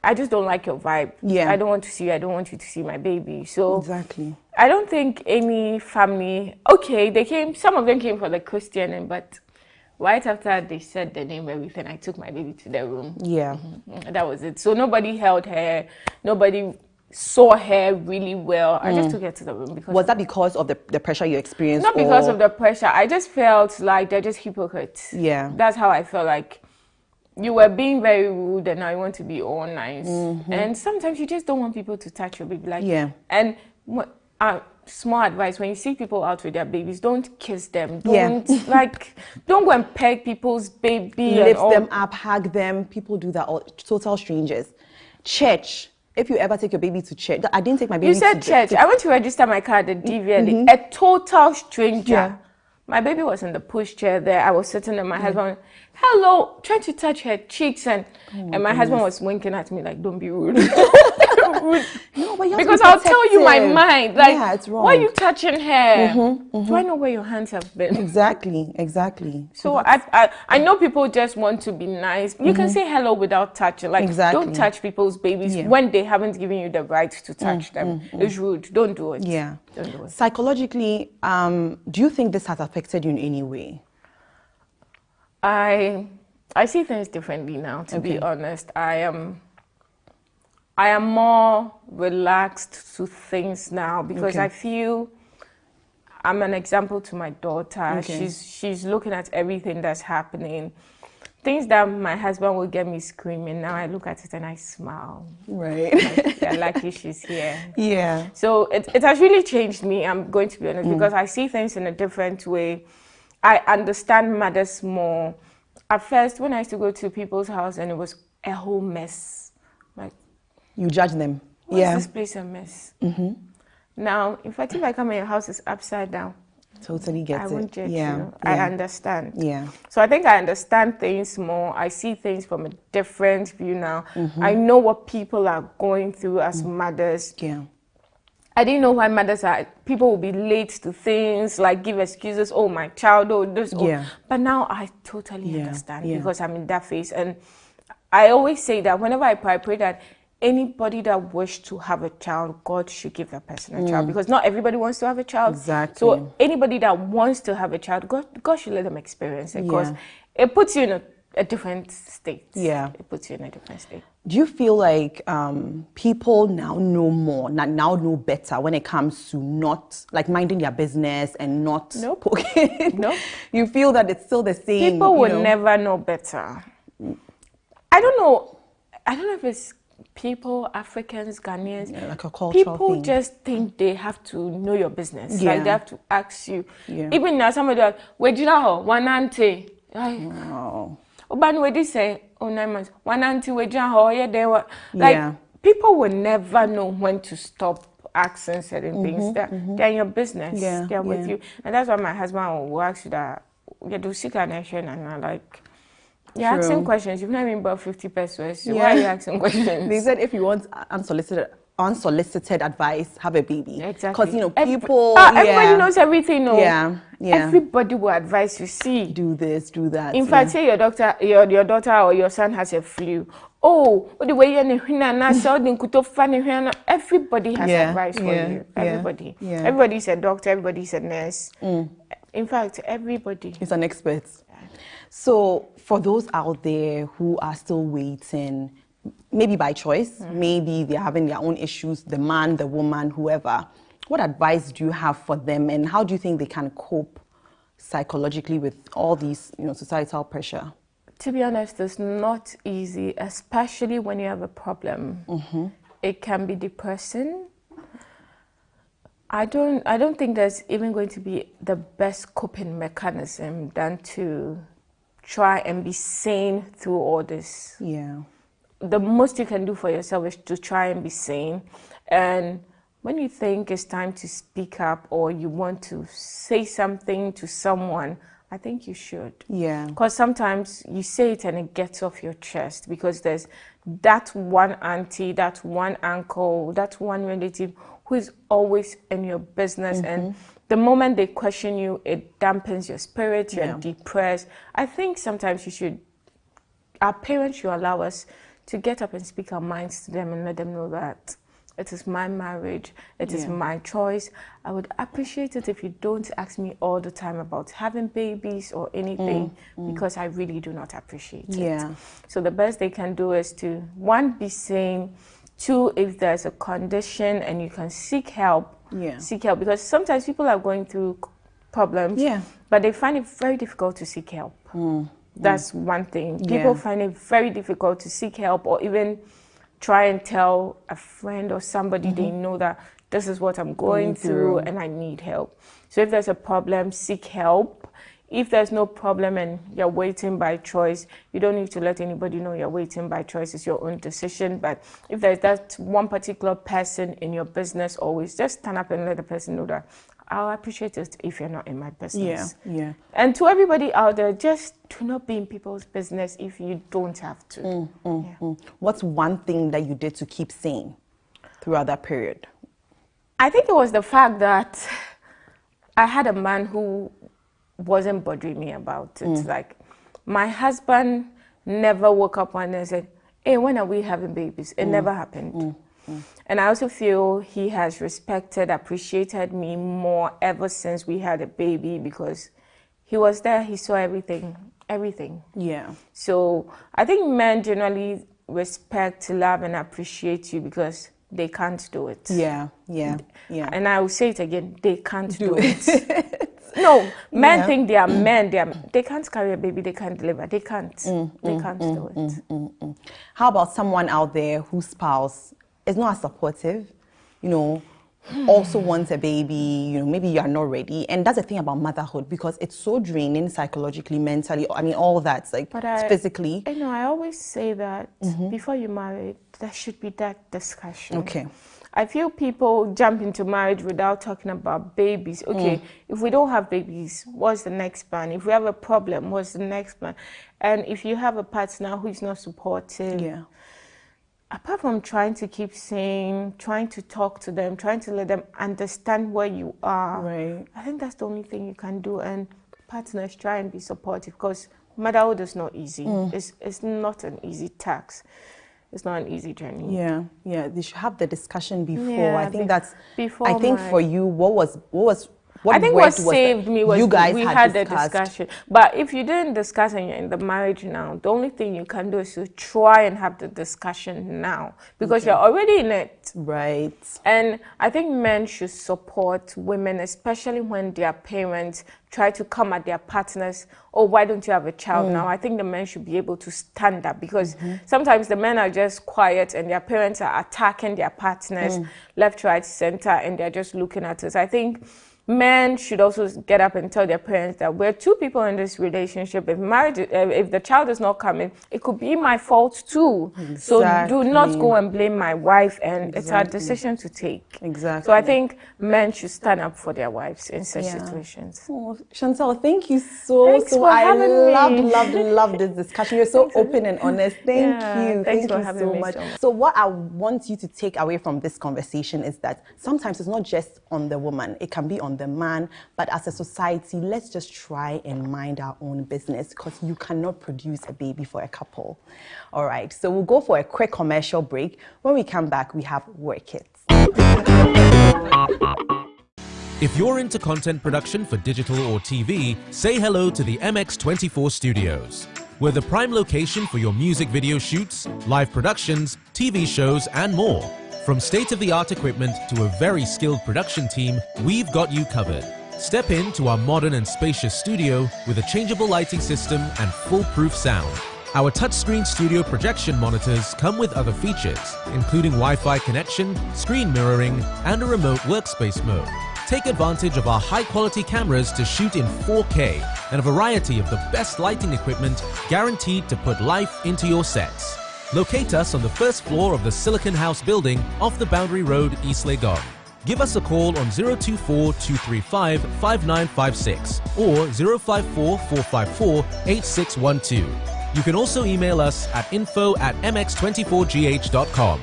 don't like your vibe. Yeah. I don't want to see you. I don't want you to see my baby. So exactly. I don't think any family, some of them came for the Christian, but right after they said the name, everything, I took my baby to their room. Yeah. That was it. So nobody held her. Nobody saw her really well. I just took her to the room. Because was that because of the pressure you experienced? Not because of the pressure. I just felt like they're just hypocrites. Yeah. That's how I felt. Like you were being very rude and now you want to be all nice. And sometimes you just don't want people to touch your baby. Like, and small advice, when you see people out with their babies, don't kiss them. Don't don't go and peg people's baby. Lift them up, hug them. People do that, all total strangers. Church. If you ever take your baby to church, I didn't take my baby. You said church. I went to register my car at the DVLA. A total stranger. Yeah. My baby was in the pushchair there. I was sitting there. My husband, hello, trying to touch her cheeks, and my husband was winking at me like, "Don't be rude." No, but because I'll tell you my mind. Like, it's wrong. Why are you touching her? Do I know where your hands have been? Exactly. So I know people just want to be nice. You can say hello without touching. Like, don't touch people's babies when they haven't given you the right to touch them. It's rude. Don't do it. Yeah. Don't do it. Psychologically, do you think this has affected you in any way? I see things differently now, to be honest. I am more relaxed to things now because I feel I'm an example to my daughter. She's looking at everything that's happening. Things that my husband would get me screaming, now I look at it and I smile. Right. Like, they're lucky she's here. Yeah. So it has really changed me, I'm going to be honest, because I see things in a different way. I understand mothers more. At first, when I used to go to people's house and it was a whole mess, like, you judge them. Why is this place a mess? Now, in fact, if I come in your house, it's upside down. Totally get it. I won't judge you. I understand. Yeah. So I think I understand things more. I see things from a different view now. I know what people are going through as mothers. Yeah. I didn't know why people will be late to things, like give excuses, oh, my child, oh, this, oh. But now I totally understand because I'm in that phase. And I always say that whenever I pray that anybody that wishes to have a child, God should give that person a child, because not everybody wants to have a child. Exactly. So anybody that wants to have a child, God should let them experience it, because it puts you in a different state. Yeah. It puts you in a different state. Do you feel like people now know more, now know better when it comes to not, like, minding their business and not poking? No. You feel that it's still the same? People will never know better. I don't know if it's people, Africans, Ghanaians, like a cultural people thing. just think they have to know your business. Yeah. Like, they have to ask you. Yeah. Even now, somebody like, where did I go? One auntie. Wow. But when they say, 9 months, one auntie, where did I go? Yeah, they were. Like, people will never know when to stop asking certain things. They're in your business. They're with you. And that's why my husband will ask you that, you do seek an action, and I'm like, you're asking questions. You've not even bought 50 pesos. So why are you asking questions? They said if you want unsolicited advice, have a baby. Exactly. Because, you know, people... everybody knows everything. No? Yeah. Everybody will advise you, see. Do this, do that. In fact, say your daughter or your son has a flu. Oh, the way everybody has advice for you. Everybody. Everybody is a doctor, everybody is a nurse. In fact, everybody is an expert. So for those out there who are still waiting, maybe by choice, maybe they're having their own issues, the man, the woman, whoever, what advice do you have for them, and how do you think they can cope psychologically with all these, you know, societal pressure? To be honest, it's not easy, especially when you have a problem. It can be depressing. I don't think there's even going to be the best coping mechanism than to try and be sane through all this. Yeah. The most you can do for yourself is to try and be sane. And when you think it's time to speak up or you want to say something to someone, I think you should. Yeah. Because sometimes you say it and it gets off your chest because there's that one auntie, that one uncle, that one relative who is always in your business. And the moment they question you, it dampens your spirit, you're depressed. I think sometimes our parents should allow us to get up and speak our minds to them and let them know that it is my marriage, it is my choice. I would appreciate it if you don't ask me all the time about having babies or anything, because I really do not appreciate it. So the best they can do is to, one, be sane, two, if there's a condition and you can seek help, seek help. Because sometimes people are going through problems, but they find it very difficult to seek help. That's one thing. People find it very difficult to seek help or even try and tell a friend or somebody they know that this is what I'm going through and I need help. So if there's a problem, seek help. If there's no problem and you're waiting by choice, you don't need to let anybody know you're waiting by choice. It's your own decision. But if there's that one particular person in your business, always just stand up and let the person know that I'll appreciate it if you're not in my business. And to everybody out there, just do not be in people's business if you don't have to. What's one thing that you did to keep sane throughout that period? I think it was the fact that I had a man who wasn't bothering me about it. Like, my husband never woke up one day and said, hey, when are we having babies? It never happened. And I also feel he has respected, appreciated me more ever since we had a baby, because he was there, he saw everything. So I think men generally respect, love, and appreciate you because they can't do it. And I will say it again, they can't do it. No, men think they are men. They can't carry a baby. They can't deliver. They can't. They can't do it. How about someone out there whose spouse is not as supportive, you know, also wants a baby, you know, maybe you are not ready. And that's the thing about motherhood, because it's so draining psychologically, mentally, I mean, all that's like physically. I know, I always say that before you marry, there should be that discussion. Okay. I feel people jump into marriage without talking about babies. Okay, if we don't have babies, what's the next plan? If we have a problem, what's the next plan? And if you have a partner who is not supportive, apart from trying to keep sane, trying to talk to them, trying to let them understand where you are, I think that's the only thing you can do. And partners, try and be supportive, because motherhood is not easy. It's not an easy task. It's not an easy journey. They should have the discussion before. I think that's before. I think for you, what I think what saved me was you guys we had the discussion. But if you didn't discuss and you're in the marriage now, the only thing you can do is to try and have the discussion now, because you're already in it. Right. And I think men should support women, especially when their parents try to come at their partners. Oh, why don't you have a child now? I think the men should be able to stand up, because sometimes the men are just quiet and their parents are attacking their partners left, right, center, and they're just looking at us. I think men should also get up and tell their parents that we're two people in this relationship. If marriage, if the child is not coming, it could be my fault too. Exactly. So do not go and blame my wife, and it's our decision to take. Exactly. So I think men should stand up for their wives in such situations. Oh, Chantal, thank you so Thanks for having me. loved this discussion. You're so open and honest. Thank you. Thanks Thank for you having so me much. so much. So what I want you to take away from this conversation is that sometimes it's not just on the woman, it can be on the man, but as a society, let's just try and mind our own business, because you cannot produce a baby for a couple. All right, so we'll go for a quick commercial break. When we come back, we have Work It. If you're into content production for digital or TV, say hello to the MX24 Studios. We're the prime location for your music video shoots, live productions, TV shows, and more. From state-of-the-art equipment to a very skilled production team, we've got you covered. Step into our modern and spacious studio with a changeable lighting system and foolproof sound. Our touchscreen studio projection monitors come with other features, including Wi-Fi connection, screen mirroring, and a remote workspace mode. Take advantage of our high-quality cameras to shoot in 4K and a variety of the best lighting equipment guaranteed to put life into your sets. Locate us on the first floor of the Silicon House building off the Boundary Road, East Legon. Give us a call on 024-235-5956 or 054-454-8612. You can also email us at info@mx24gh.com.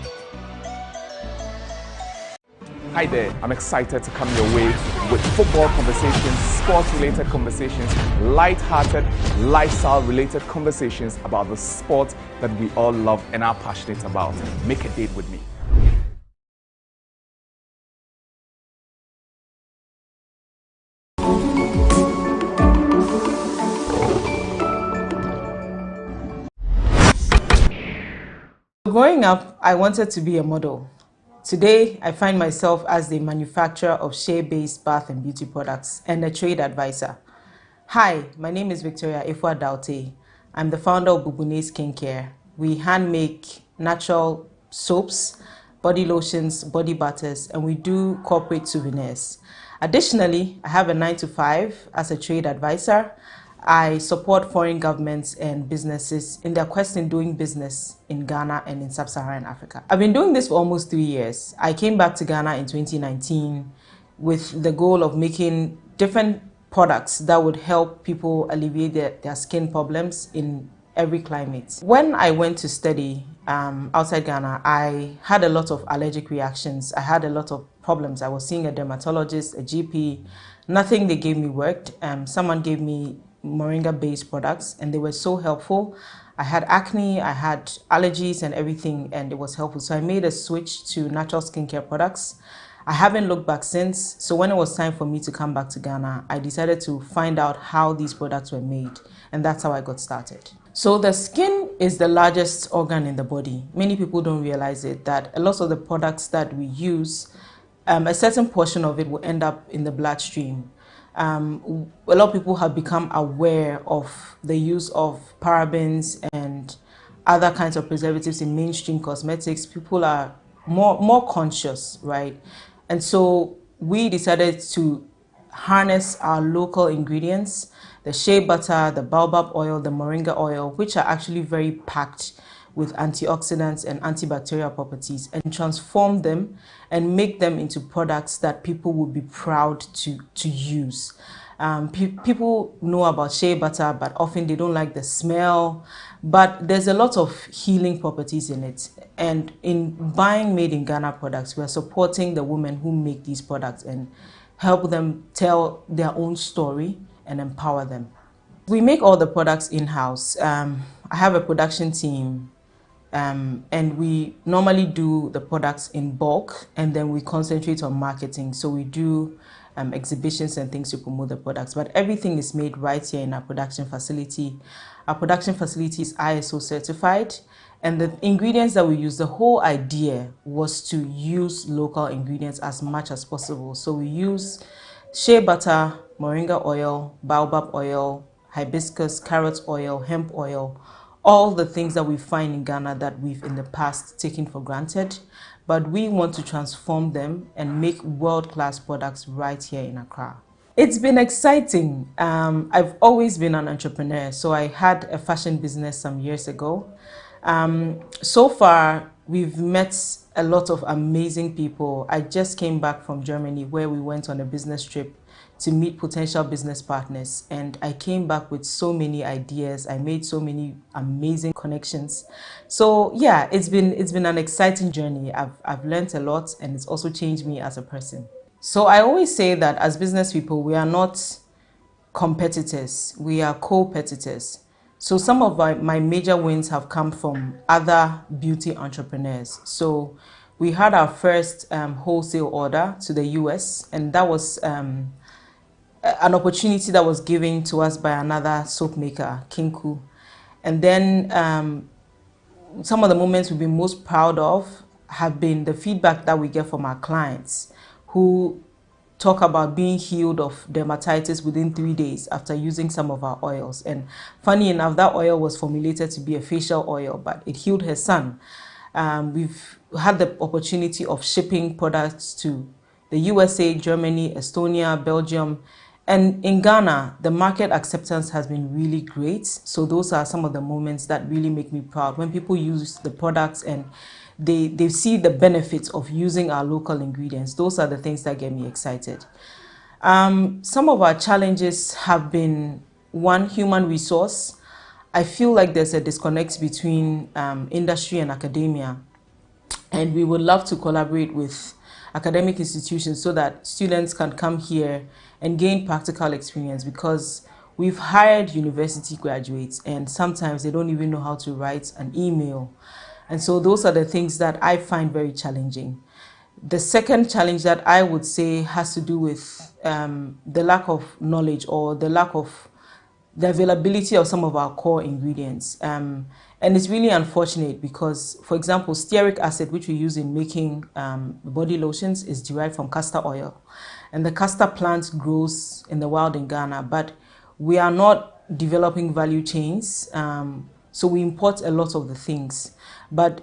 Hi there, I'm excited to come your way with football conversations, sports-related conversations, light-hearted, lifestyle-related conversations about the sport that we all love and are passionate about. Make a date with me. Growing up, I wanted to be a model. Today, I find myself as the manufacturer of shea-based bath and beauty products and a trade advisor. Hi, my name is Victoria Ifwa Daute. I'm the founder of Bubune Skincare. We hand make natural soaps, body lotions, body butters, and we do corporate souvenirs. Additionally, I have a 9-to-5 as a trade advisor. I support foreign governments and businesses in their quest in doing business in Ghana and in sub-Saharan Africa. I've been doing this for almost 3 years. I came back to Ghana in 2019 with the goal of making different products that would help people alleviate their skin problems in every climate. When I went to study outside Ghana, I had a lot of allergic reactions. I had a lot of problems. I was seeing a dermatologist, a GP. Nothing they gave me worked. Someone gave me moringa-based products, and they were so helpful. I had acne, I had allergies and everything, and it was helpful. So I made a switch to natural skincare products. I haven't looked back since. So when it was time for me to come back to Ghana, I decided to find out how these products were made, and that's how I got started. So the skin is the largest organ in the body. Many people don't realize it, that a lot of the products that we use, a certain portion of it will end up in the bloodstream. A lot of people have become aware of the use of parabens and other kinds of preservatives in mainstream cosmetics. People are more conscious, right? And so we decided to harness our local ingredients, the shea butter, the baobab oil, the moringa oil, which are actually very packed with antioxidants and antibacterial properties, and transform them and make them into products that people will be proud to use. People know about shea butter, but often they don't like the smell. But there's a lot of healing properties in it. And in buying made in Ghana products, we are supporting the women who make these products and help them tell their own story and empower them. We make all the products in-house. I have a production team. And we normally do the products in bulk, and then we concentrate on marketing. So we do exhibitions and things to promote the products, but everything is made right here in our production facility. Our production facility is ISO certified, and the ingredients that we use, the whole idea was to use local ingredients as much as possible. So we use shea butter, moringa oil, baobab oil, hibiscus, carrot oil, hemp oil, all the things that we find in Ghana that we've in the past taken for granted, but we want to transform them and make world-class products right here in Accra. It's been exciting. I've always been an entrepreneur, so I had a fashion business some years ago. So far, we've met a lot of amazing people. I just came back from Germany where we went on a business trip to meet potential business partners, and I came back with so many ideas. I made so many amazing connections. So yeah, it's been an exciting journey. I've learned a lot, and it's also changed me as a person. So I always say that as business people, we are not competitors, we are co-petitors. So some of my major wins have come from other beauty entrepreneurs. So we had our first wholesale order to the US, and that was an opportunity that was given to us by another soap maker, Kinku. And then some of the moments we've been most proud of have been the feedback that we get from our clients who talk about being healed of dermatitis within 3 days after using some of our oils. And funny enough, that oil was formulated to be a facial oil, but it healed her son. We've had the opportunity of shipping products to the USA, Germany, Estonia, Belgium, and in Ghana, the market acceptance has been really great. So those are some of the moments that really make me proud. When people use the products and they see the benefits of using our local ingredients, those are the things that get me excited. Some of our challenges have been, one, human resource. I feel like there's a disconnect between industry and academia, and we would love to collaborate with academic institutions so that students can come here and gain practical experience, because we've hired university graduates and sometimes they don't even know how to write an email. And so those are the things that I find very challenging. The second challenge that I would say has to do with the lack of knowledge or the lack of the availability of some of our core ingredients. And it's really unfortunate because, for example, stearic acid, which we use in making body lotions, is derived from castor oil. And the castor plant grows in the wild in Ghana, but we are not developing value chains. So we import a lot of the things. But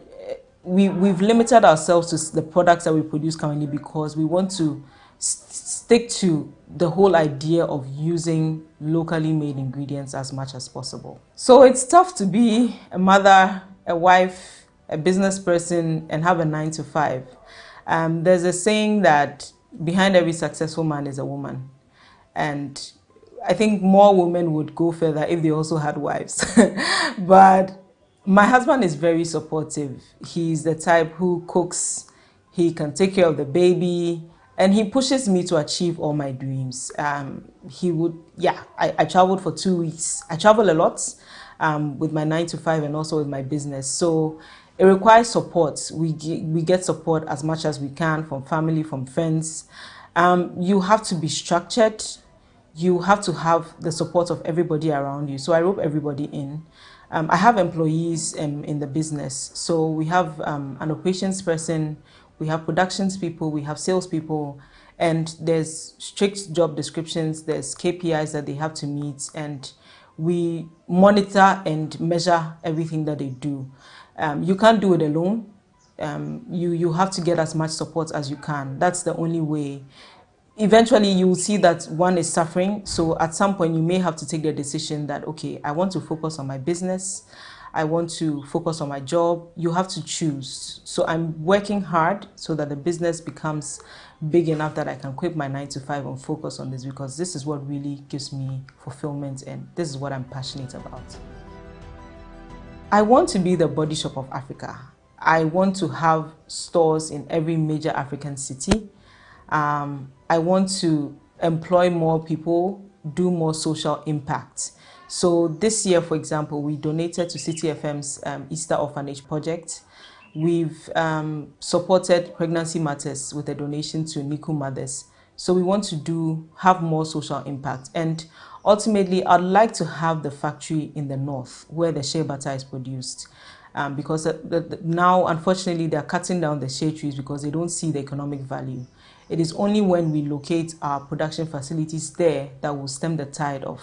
we've limited ourselves to the products that we produce currently because we want to stick to the whole idea of using locally made ingredients as much as possible. So it's tough to be a mother, a wife, a business person, and have a 9-to-5. There's a saying that behind every successful man is a woman. And I think more women would go further if they also had wives. But my husband is very supportive. He's the type who cooks, he can take care of the baby, and he pushes me to achieve all my dreams. I traveled for 2 weeks. I travel a lot with my 9-to-5 and also with my business. So it requires support. We get support as much as we can from family, from friends. You have to be structured. You have to have the support of everybody around you. So I rope everybody in. I have employees in the business. So we have an operations person, we have productions people, we have sales people, and there's strict job descriptions, there's KPIs that they have to meet, and we monitor and measure everything that they do. You can't do it alone. You have to get as much support as you can. That's the only way. Eventually, you will see that one is suffering. So at some point, you may have to take the decision that, okay, I want to focus on my business. I want to focus on my job. You have to choose. So I'm working hard so that the business becomes big enough that I can quit my 9-to-5 and focus on this, because this is what really gives me fulfillment and this is what I'm passionate about. I want to be the Body Shop of Africa. I want to have stores in every major African city. I want to employ more people, do more social impact. So this year, for example, we donated to City FM's Easter Orphanage Project. We've supported Pregnancy Matters with a donation to NICU mothers. So we want to have more social impact. And ultimately, I'd like to have the factory in the north where the shea butter is produced. Because now, unfortunately, they're cutting down the shea trees because they don't see the economic value. It is only when we locate our production facilities there that will stem the tide of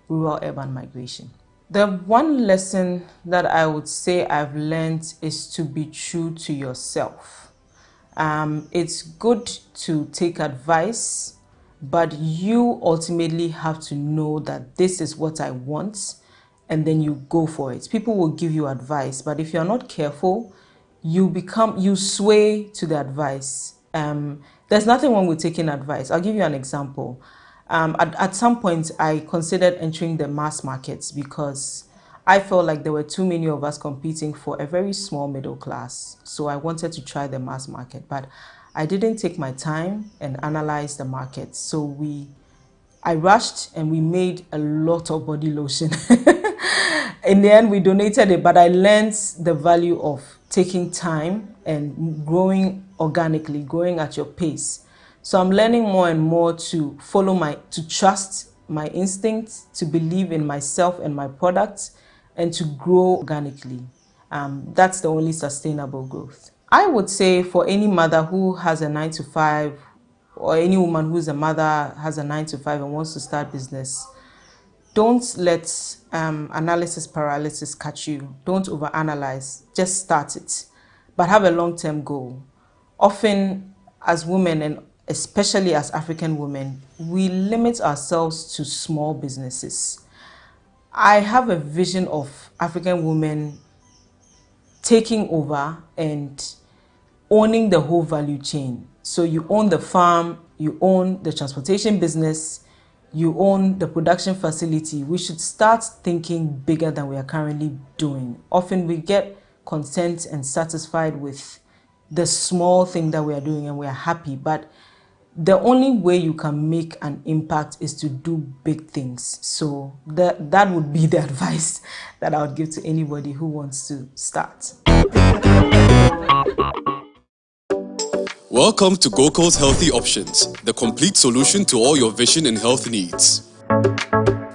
rural-urban migration. The one lesson that I would say I've learned is to be true to yourself. It's good to take advice, but you ultimately have to know that this is what I want, and then you go for it. People will give you advice, but if you're not careful, you sway to the advice. There's nothing wrong with taking advice. I'll give you an example. At some point, I considered entering the mass markets because I felt like there were too many of us competing for a very small middle class. So I wanted to try the mass market, but I didn't take my time and analyze the market. So I rushed and we made a lot of body lotion. In the end, we donated it, but I learned the value of taking time and growing organically, growing at your pace. So I'm learning more and more to to trust my instincts, to believe in myself and my products, and to grow organically. That's the only sustainable growth. I would say for any mother who has a 9-to-5, or any woman who's a mother, has a 9-to-5 and wants to start business, don't let analysis paralysis catch you. Don't overanalyze. Just start it. But have a long-term goal. Often, as women, and especially as African women, we limit ourselves to small businesses. I have a vision of African women taking over and owning the whole value chain. So you own the farm, you own the transportation business, you own the production facility. We should start thinking bigger than we are currently doing. Often we get content and satisfied with the small thing that we are doing and we are happy, but the only way you can make an impact is to do big things. So that would be the advice that I would give to anybody who wants to start. Welcome to Gokul's Healthy Options, the complete solution to all your vision and health needs.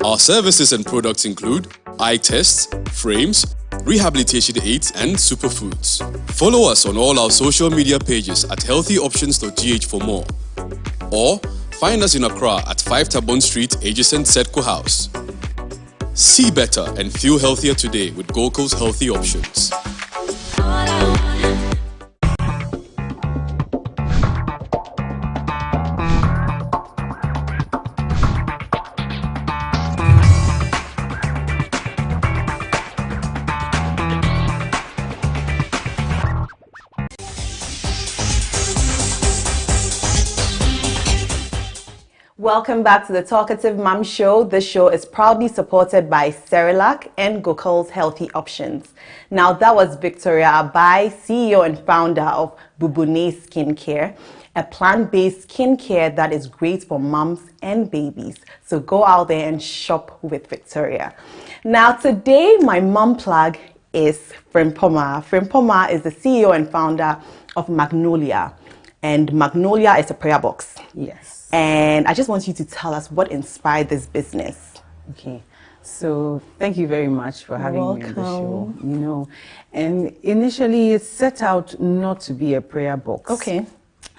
Our services and products include eye tests, frames, rehabilitation aids, and superfoods. Follow us on all our social media pages at healthyoptions.gh for more. Or find us in Accra at 5 Tabon Street, adjacent Setco House. See better and feel healthier today with Gokul's Healthy Options. Welcome back to the Talkative Mom Show. This show is proudly supported by Cerelac and Gokul's Healthy Options. Now, that was Victoria Abai, CEO and founder of Bubune Skincare, a plant-based skincare that is great for moms and babies. So go out there and shop with Victoria. Now, today, my mom plug is Frimpoma. Frimpoma is the CEO and founder of Magnolia. And Magnolia is a prayer box. Yes. And I just want you to tell us what inspired this business. Okay, so thank you very much for having me on the show. You know, and initially it set out not to be a prayer box. Okay.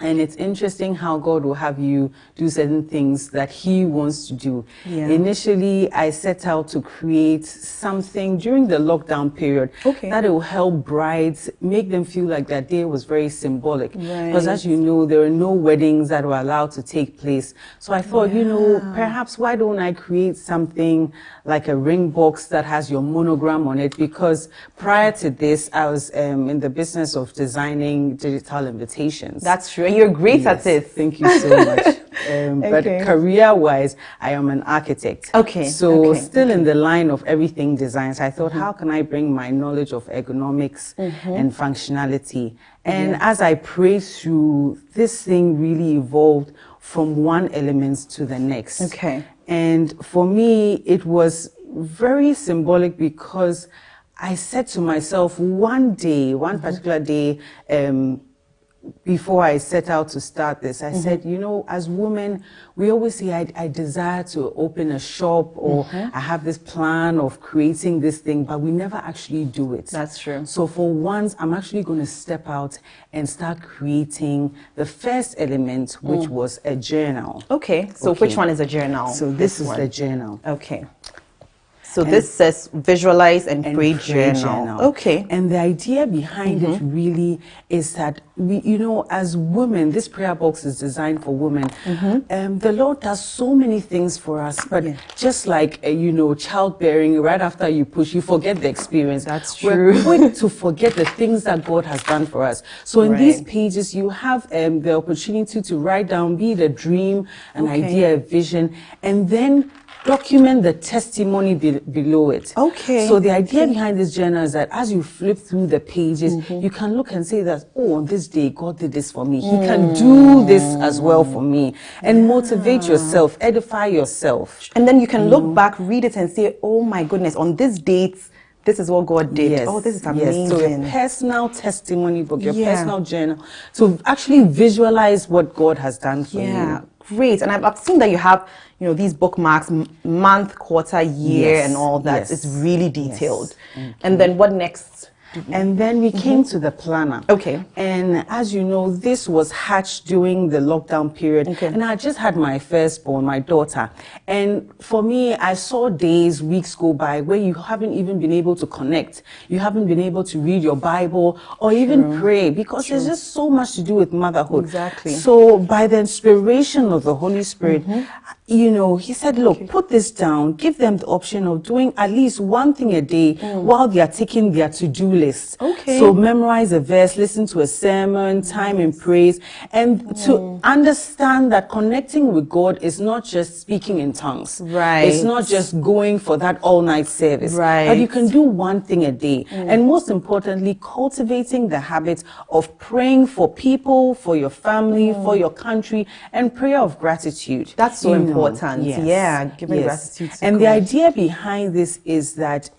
And it's interesting how God will have you do certain things that He wants to do. Yeah. Initially, I set out to create something during the lockdown period that will help brides, make them feel like that day was very symbolic. Because as you know, there are no weddings that were allowed to take place. So I thought, you know, perhaps why don't I create something like a ring box that has your monogram on it? Because prior to this, I was in the business of designing digital invitations. That's true. You're great at this. Thank you so much. But career-wise, I am an architect. So still in the line of everything designs, I thought, how can I bring my knowledge of ergonomics and functionality? And as I prayed through, this thing really evolved from one element to the next. And for me, it was very symbolic because I said to myself one particular day, before I set out to start this, I said, you know, as women, we always say, I desire to open a shop, or I have this plan of creating this thing, but we never actually do it. That's true. So for once, I'm actually going to step out and start creating the first element, which was a journal. So which one is a journal? So this is the journal. So this says visualize and pray journal. Okay. And the idea behind it really is that we, you know, as women, this prayer box is designed for women. The Lord does so many things for us, but just like, you know, childbearing, right after you push, you forget the experience. That's true. We're quick to forget the things that God has done for us. So in these pages, you have the opportunity to write down, be it a dream, an idea, a vision, and then document the testimony below it. Okay. So the idea behind this journal is that as you flip through the pages, you can look and say that, oh, on this day, God did this for me. He can do this as well for me. And motivate yourself, edify yourself. And then you can look back, read it and say, oh my goodness, on this date, this is what God did. Yes. Oh, this is amazing. Yes. So your personal testimony book, your personal journal, to actually visualize what God has done for you. Great. And I've seen that you have, you know, these bookmarks, month, quarter, year, and all that. It's really detailed. And then what next? And then we came to the planner. Okay. And as you know, this was hatched during the lockdown period. Okay. And I just had my firstborn, my daughter. And for me, I saw days, weeks go by where you haven't even been able to connect. You haven't been able to read your Bible or even pray, because there's just so much to do with motherhood. Exactly. So by the inspiration of the Holy Spirit, you know, he said, look, put this down, give them the option of doing at least one thing a day while they are taking their to-do list. Okay. So memorize a verse, listen to a sermon, time in praise, and to understand that connecting with God is not just speaking in tongues. Right. It's not just going for that all-night service. Right. But you can do one thing a day. And most importantly, cultivating the habit of praying for people, for your family, for your country, and prayer of gratitude. That's so important. Yes. Yeah, giving gratitude to And God. the idea behind this is that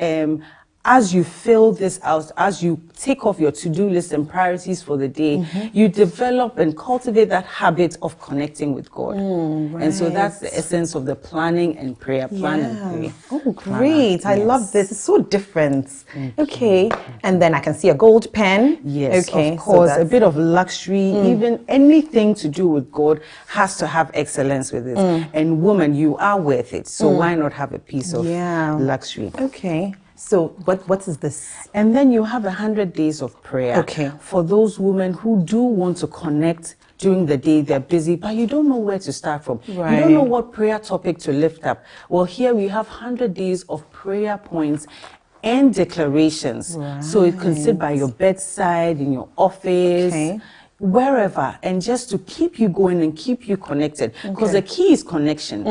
as you fill this out, as you take off your to-do list and priorities for the day, you develop and cultivate that habit of connecting with God. And so that's the essence of the planning and prayer. Plan and pray. Oh, great. I love this. It's so different. Okay. And then I can see a gold pen. Yes, okay. of course. So a bit of luxury, even anything to do with God has to have excellence with it. And woman, you are worth it. So why not have a piece of luxury? Okay. So what is this? And then you have 100 days of prayer. Okay. For those women who do want to connect during the day, they're busy, but you don't know where to start from. Right. You don't know what prayer topic to lift up. Well, here we have 100 days of prayer points and declarations. Right. So it can sit by your bedside, in your office, wherever, and just to keep you going and keep you connected, because the key is connection.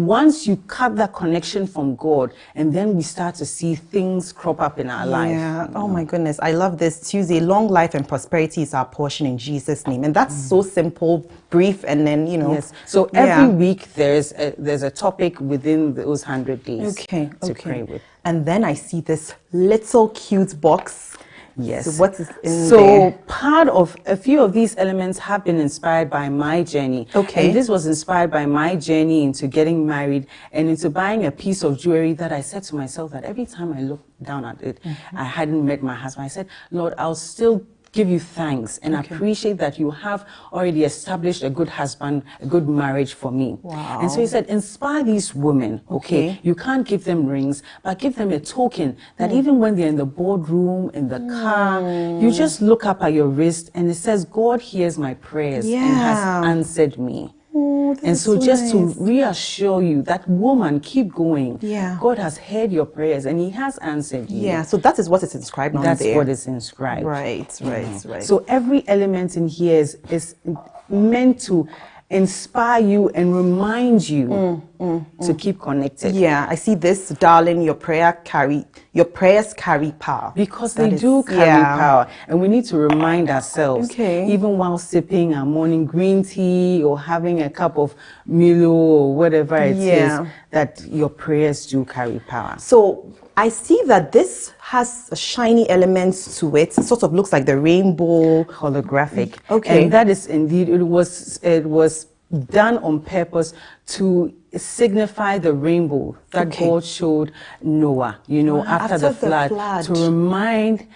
Once you cut that connection from God, and then we start to see things crop up in our life. Oh my goodness, I love this. Tuesday, long life and prosperity is our portion in Jesus' name, and that's so simple, brief, and then Yes. So every week there's a topic within those 100 days. To pray with. And then I see this little cute box. Yes. So what is in there? So part of a few of these elements have been inspired by my journey. Okay. And this was inspired by my journey into getting married and into buying a piece of jewelry that I said to myself that every time I looked down at it, I hadn't met my husband. I said, Lord, I'll still give you thanks and appreciate that you have already established a good husband, a good marriage for me. Wow. And so he said, inspire these women, okay? You can't give them rings, but give them a token that even when they're in the boardroom, in the car, you just look up at your wrist and it says, God hears my prayers and has answered me. And so just to reassure you that woman, keep going. God has heard your prayers and he has answered you. So that is what is inscribed on there. That's what is inscribed. Right. So every element in here is meant to inspire you and remind you to keep connected. I see this, darling, your prayers carry power. Because they do carry power. And we need to remind ourselves, even while sipping our morning green tea or having a cup of Milo or whatever it is, that your prayers do carry power. So I see that this has a shiny element to it. It sort of looks like the rainbow. Holographic. Okay. And that is indeed, it was done on purpose to signify the rainbow that God showed Noah, after the flood, to remind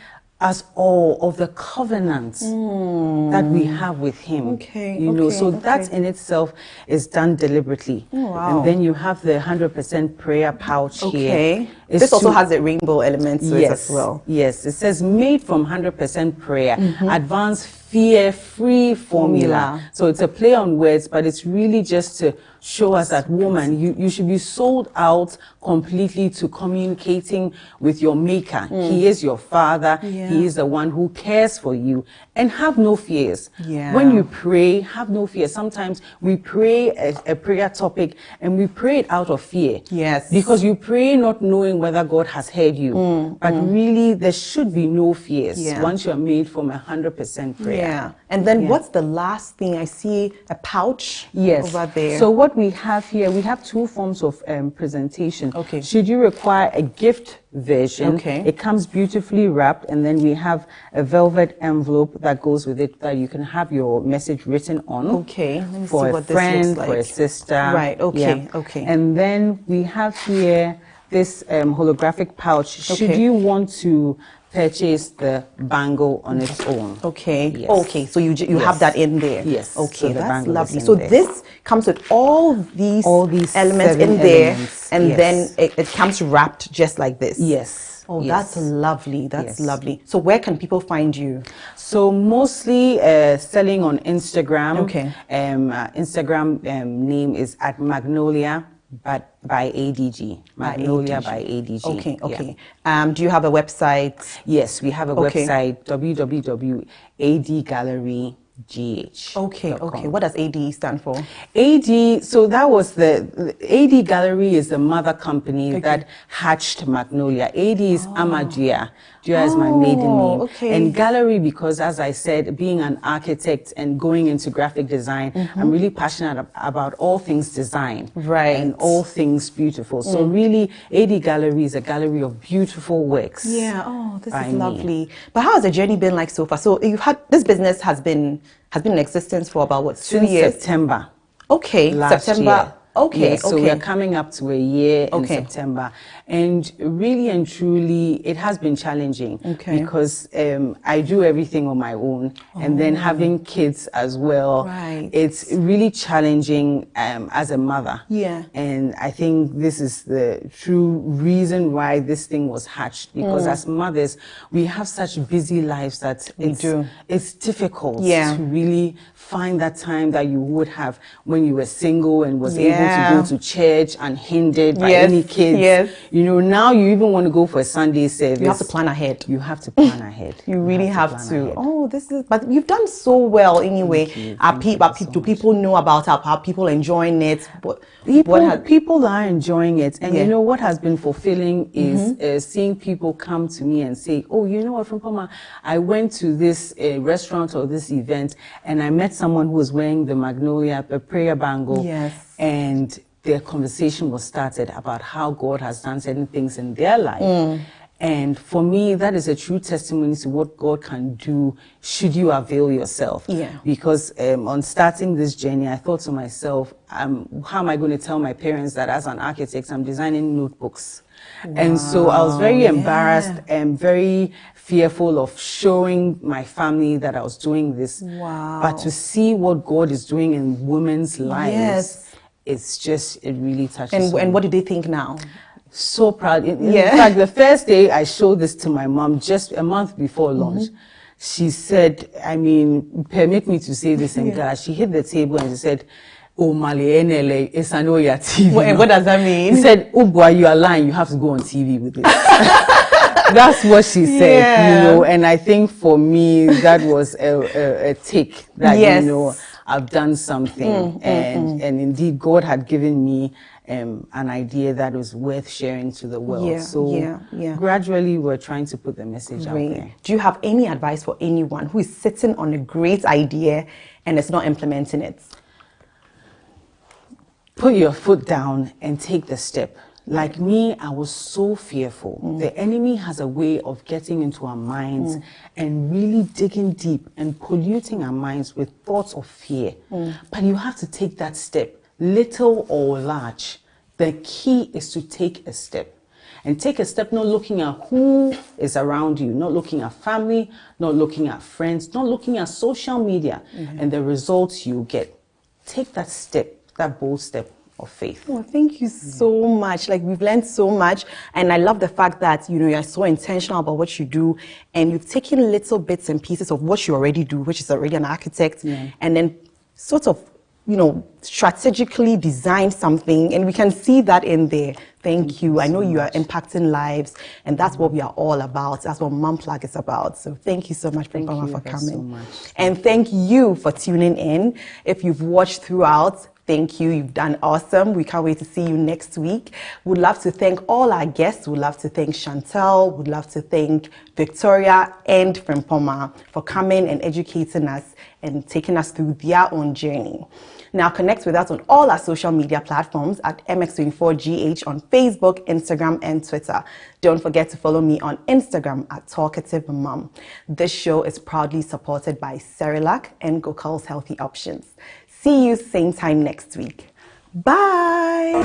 us all of the covenants that we have with him. Okay. You know, so that in itself is done deliberately. Oh, wow. And then you have the 100% prayer pouch here. Okay. This also has a rainbow element to it as well. Yes, it says made from 100% prayer, advanced fear-free formula. So it's a play on words, but it's really just to show us that, woman, you should be sold out completely to communicating with your maker. He is your father. He is the one who cares for you. And have no fears. When you pray, have no fear. Sometimes we pray a prayer topic and we pray it out of fear. Yes. Because you pray not knowing whether God has heard you. But really, there should be no fears once you are made from 100% prayer. Yeah. And then what's the last thing? I see a pouch over there. So what we have here, we have two forms of presentation. Okay. Should you require a gift version, it comes beautifully wrapped, and then we have a velvet envelope that goes with it that you can have your message written on. Okay. Let me for see a what friend, this looks like. for a sister. Right. Okay. Okay. And then we have here this holographic pouch. Should you want to purchase the bangle on its own? Okay. Yes. Okay. So you have that in there. Yes. Okay. So that's lovely. So this comes with all these elements in there, and then it comes wrapped just like this. Yes. Oh, that's lovely. That's lovely. So where can people find you? So mostly selling on Instagram. Okay. Instagram name is at Magnolia, but by ADG. Magnolia by ADG. Okay. Okay. Do you have a website? Yes, we have a website, www.adgallery.gh. Okay. Okay. What does AD stand for? AD, so that was the AD Gallery is the mother company that hatched Magnolia. AD is Amadua. Dua is my maiden name. Okay. And Gallery, because as I said, being an architect and going into graphic design, I'm really passionate about all things design. Right. And all things beautiful. So really, AD Gallery is a gallery of beautiful works. Yeah. Oh, this is lovely. But how has the journey been like so far? So you've had, this business has been in existence for about what, 2 years? September. Okay. September. Year. Okay. Yeah, so we're coming up to a year in September. And really and truly, it has been challenging because I do everything on my own. And then having kids as well, it's really challenging as a mother. Yeah. And I think this is the true reason why this thing was hatched. Because as mothers, we have such busy lives that it's difficult to really find that time that you would have when you were single and was able to go to church unhindered by any kids. Yes. You know, now you even want to go for a Sunday service. You have to plan ahead. You have to plan ahead. You really have to. Oh, this is, but you've done so well anyway. Do people know about it? Are people enjoying it? People are enjoying it. And you know what has been fulfilling is seeing people come to me and say, oh, you know what, from Pama, I went to this restaurant or this event and I met someone who was wearing the Magnolia, the prayer bangle. Yes. And their conversation was started about how God has done certain things in their life. And for me, that is a true testimony to what God can do should you avail yourself. Yeah. Because on starting this journey, I thought to myself, how am I going to tell my parents that as an architect, I'm designing notebooks? Wow. And so I was very embarrassed and very fearful of showing my family that I was doing this. Wow. But to see what God is doing in women's lives, it's just, it really touches me. And what do they think now? So proud. In fact, the first day I showed this to my mom, just a month before launch, she said, I mean, permit me to say this in Ghana. She hit the table and she said, oh, Mali, NLA, it's an Oya TV. What does that mean? She said, oh boy, you are lying. You have to go on TV with it. That's what she said, you know, and I think for me, that was a tick that, you know, I've done something. And indeed, God had given me an idea that was worth sharing to the world. So gradually, we're trying to put the message out there. Do you have any advice for anyone who is sitting on a great idea and is not implementing it? Put your foot down and take the step. Like me, I was so fearful. The enemy has a way of getting into our minds and really digging deep and polluting our minds with thoughts of fear. But you have to take that step, little or large. The key is to take a step. and take a step, not looking at who is around you, not looking at family, not looking at friends, not looking at social media, and the results you get. Take that step, that bold step of faith. Well, thank you so much. Like, we've learned so much, and I love the fact that, you know, you're so intentional about what you do, and you've taken little bits and pieces of what you already do, which is already an architect, and then sort of, you know, strategically design something, and we can see that in there. Thank you. I know you are impacting lives, and that's what we are all about. That's what Mumplug is about. So thank you so much, Frimpoma, for coming. So much. And thank you for tuning in. If you've watched throughout, thank you. You've done awesome. We can't wait to see you next week. Would love to thank all our guests. Would love to thank Chantel. Would love to thank Victoria and Frimpoma for coming and educating us and taking us through their own journey. Now, connect with us on all our social media platforms at MX24GH on Facebook, Instagram, and Twitter. Don't forget to follow me on Instagram at Talkative Mom. This show is proudly supported by Cerelac and Gokul's Healthy Options. See you same time next week. Bye.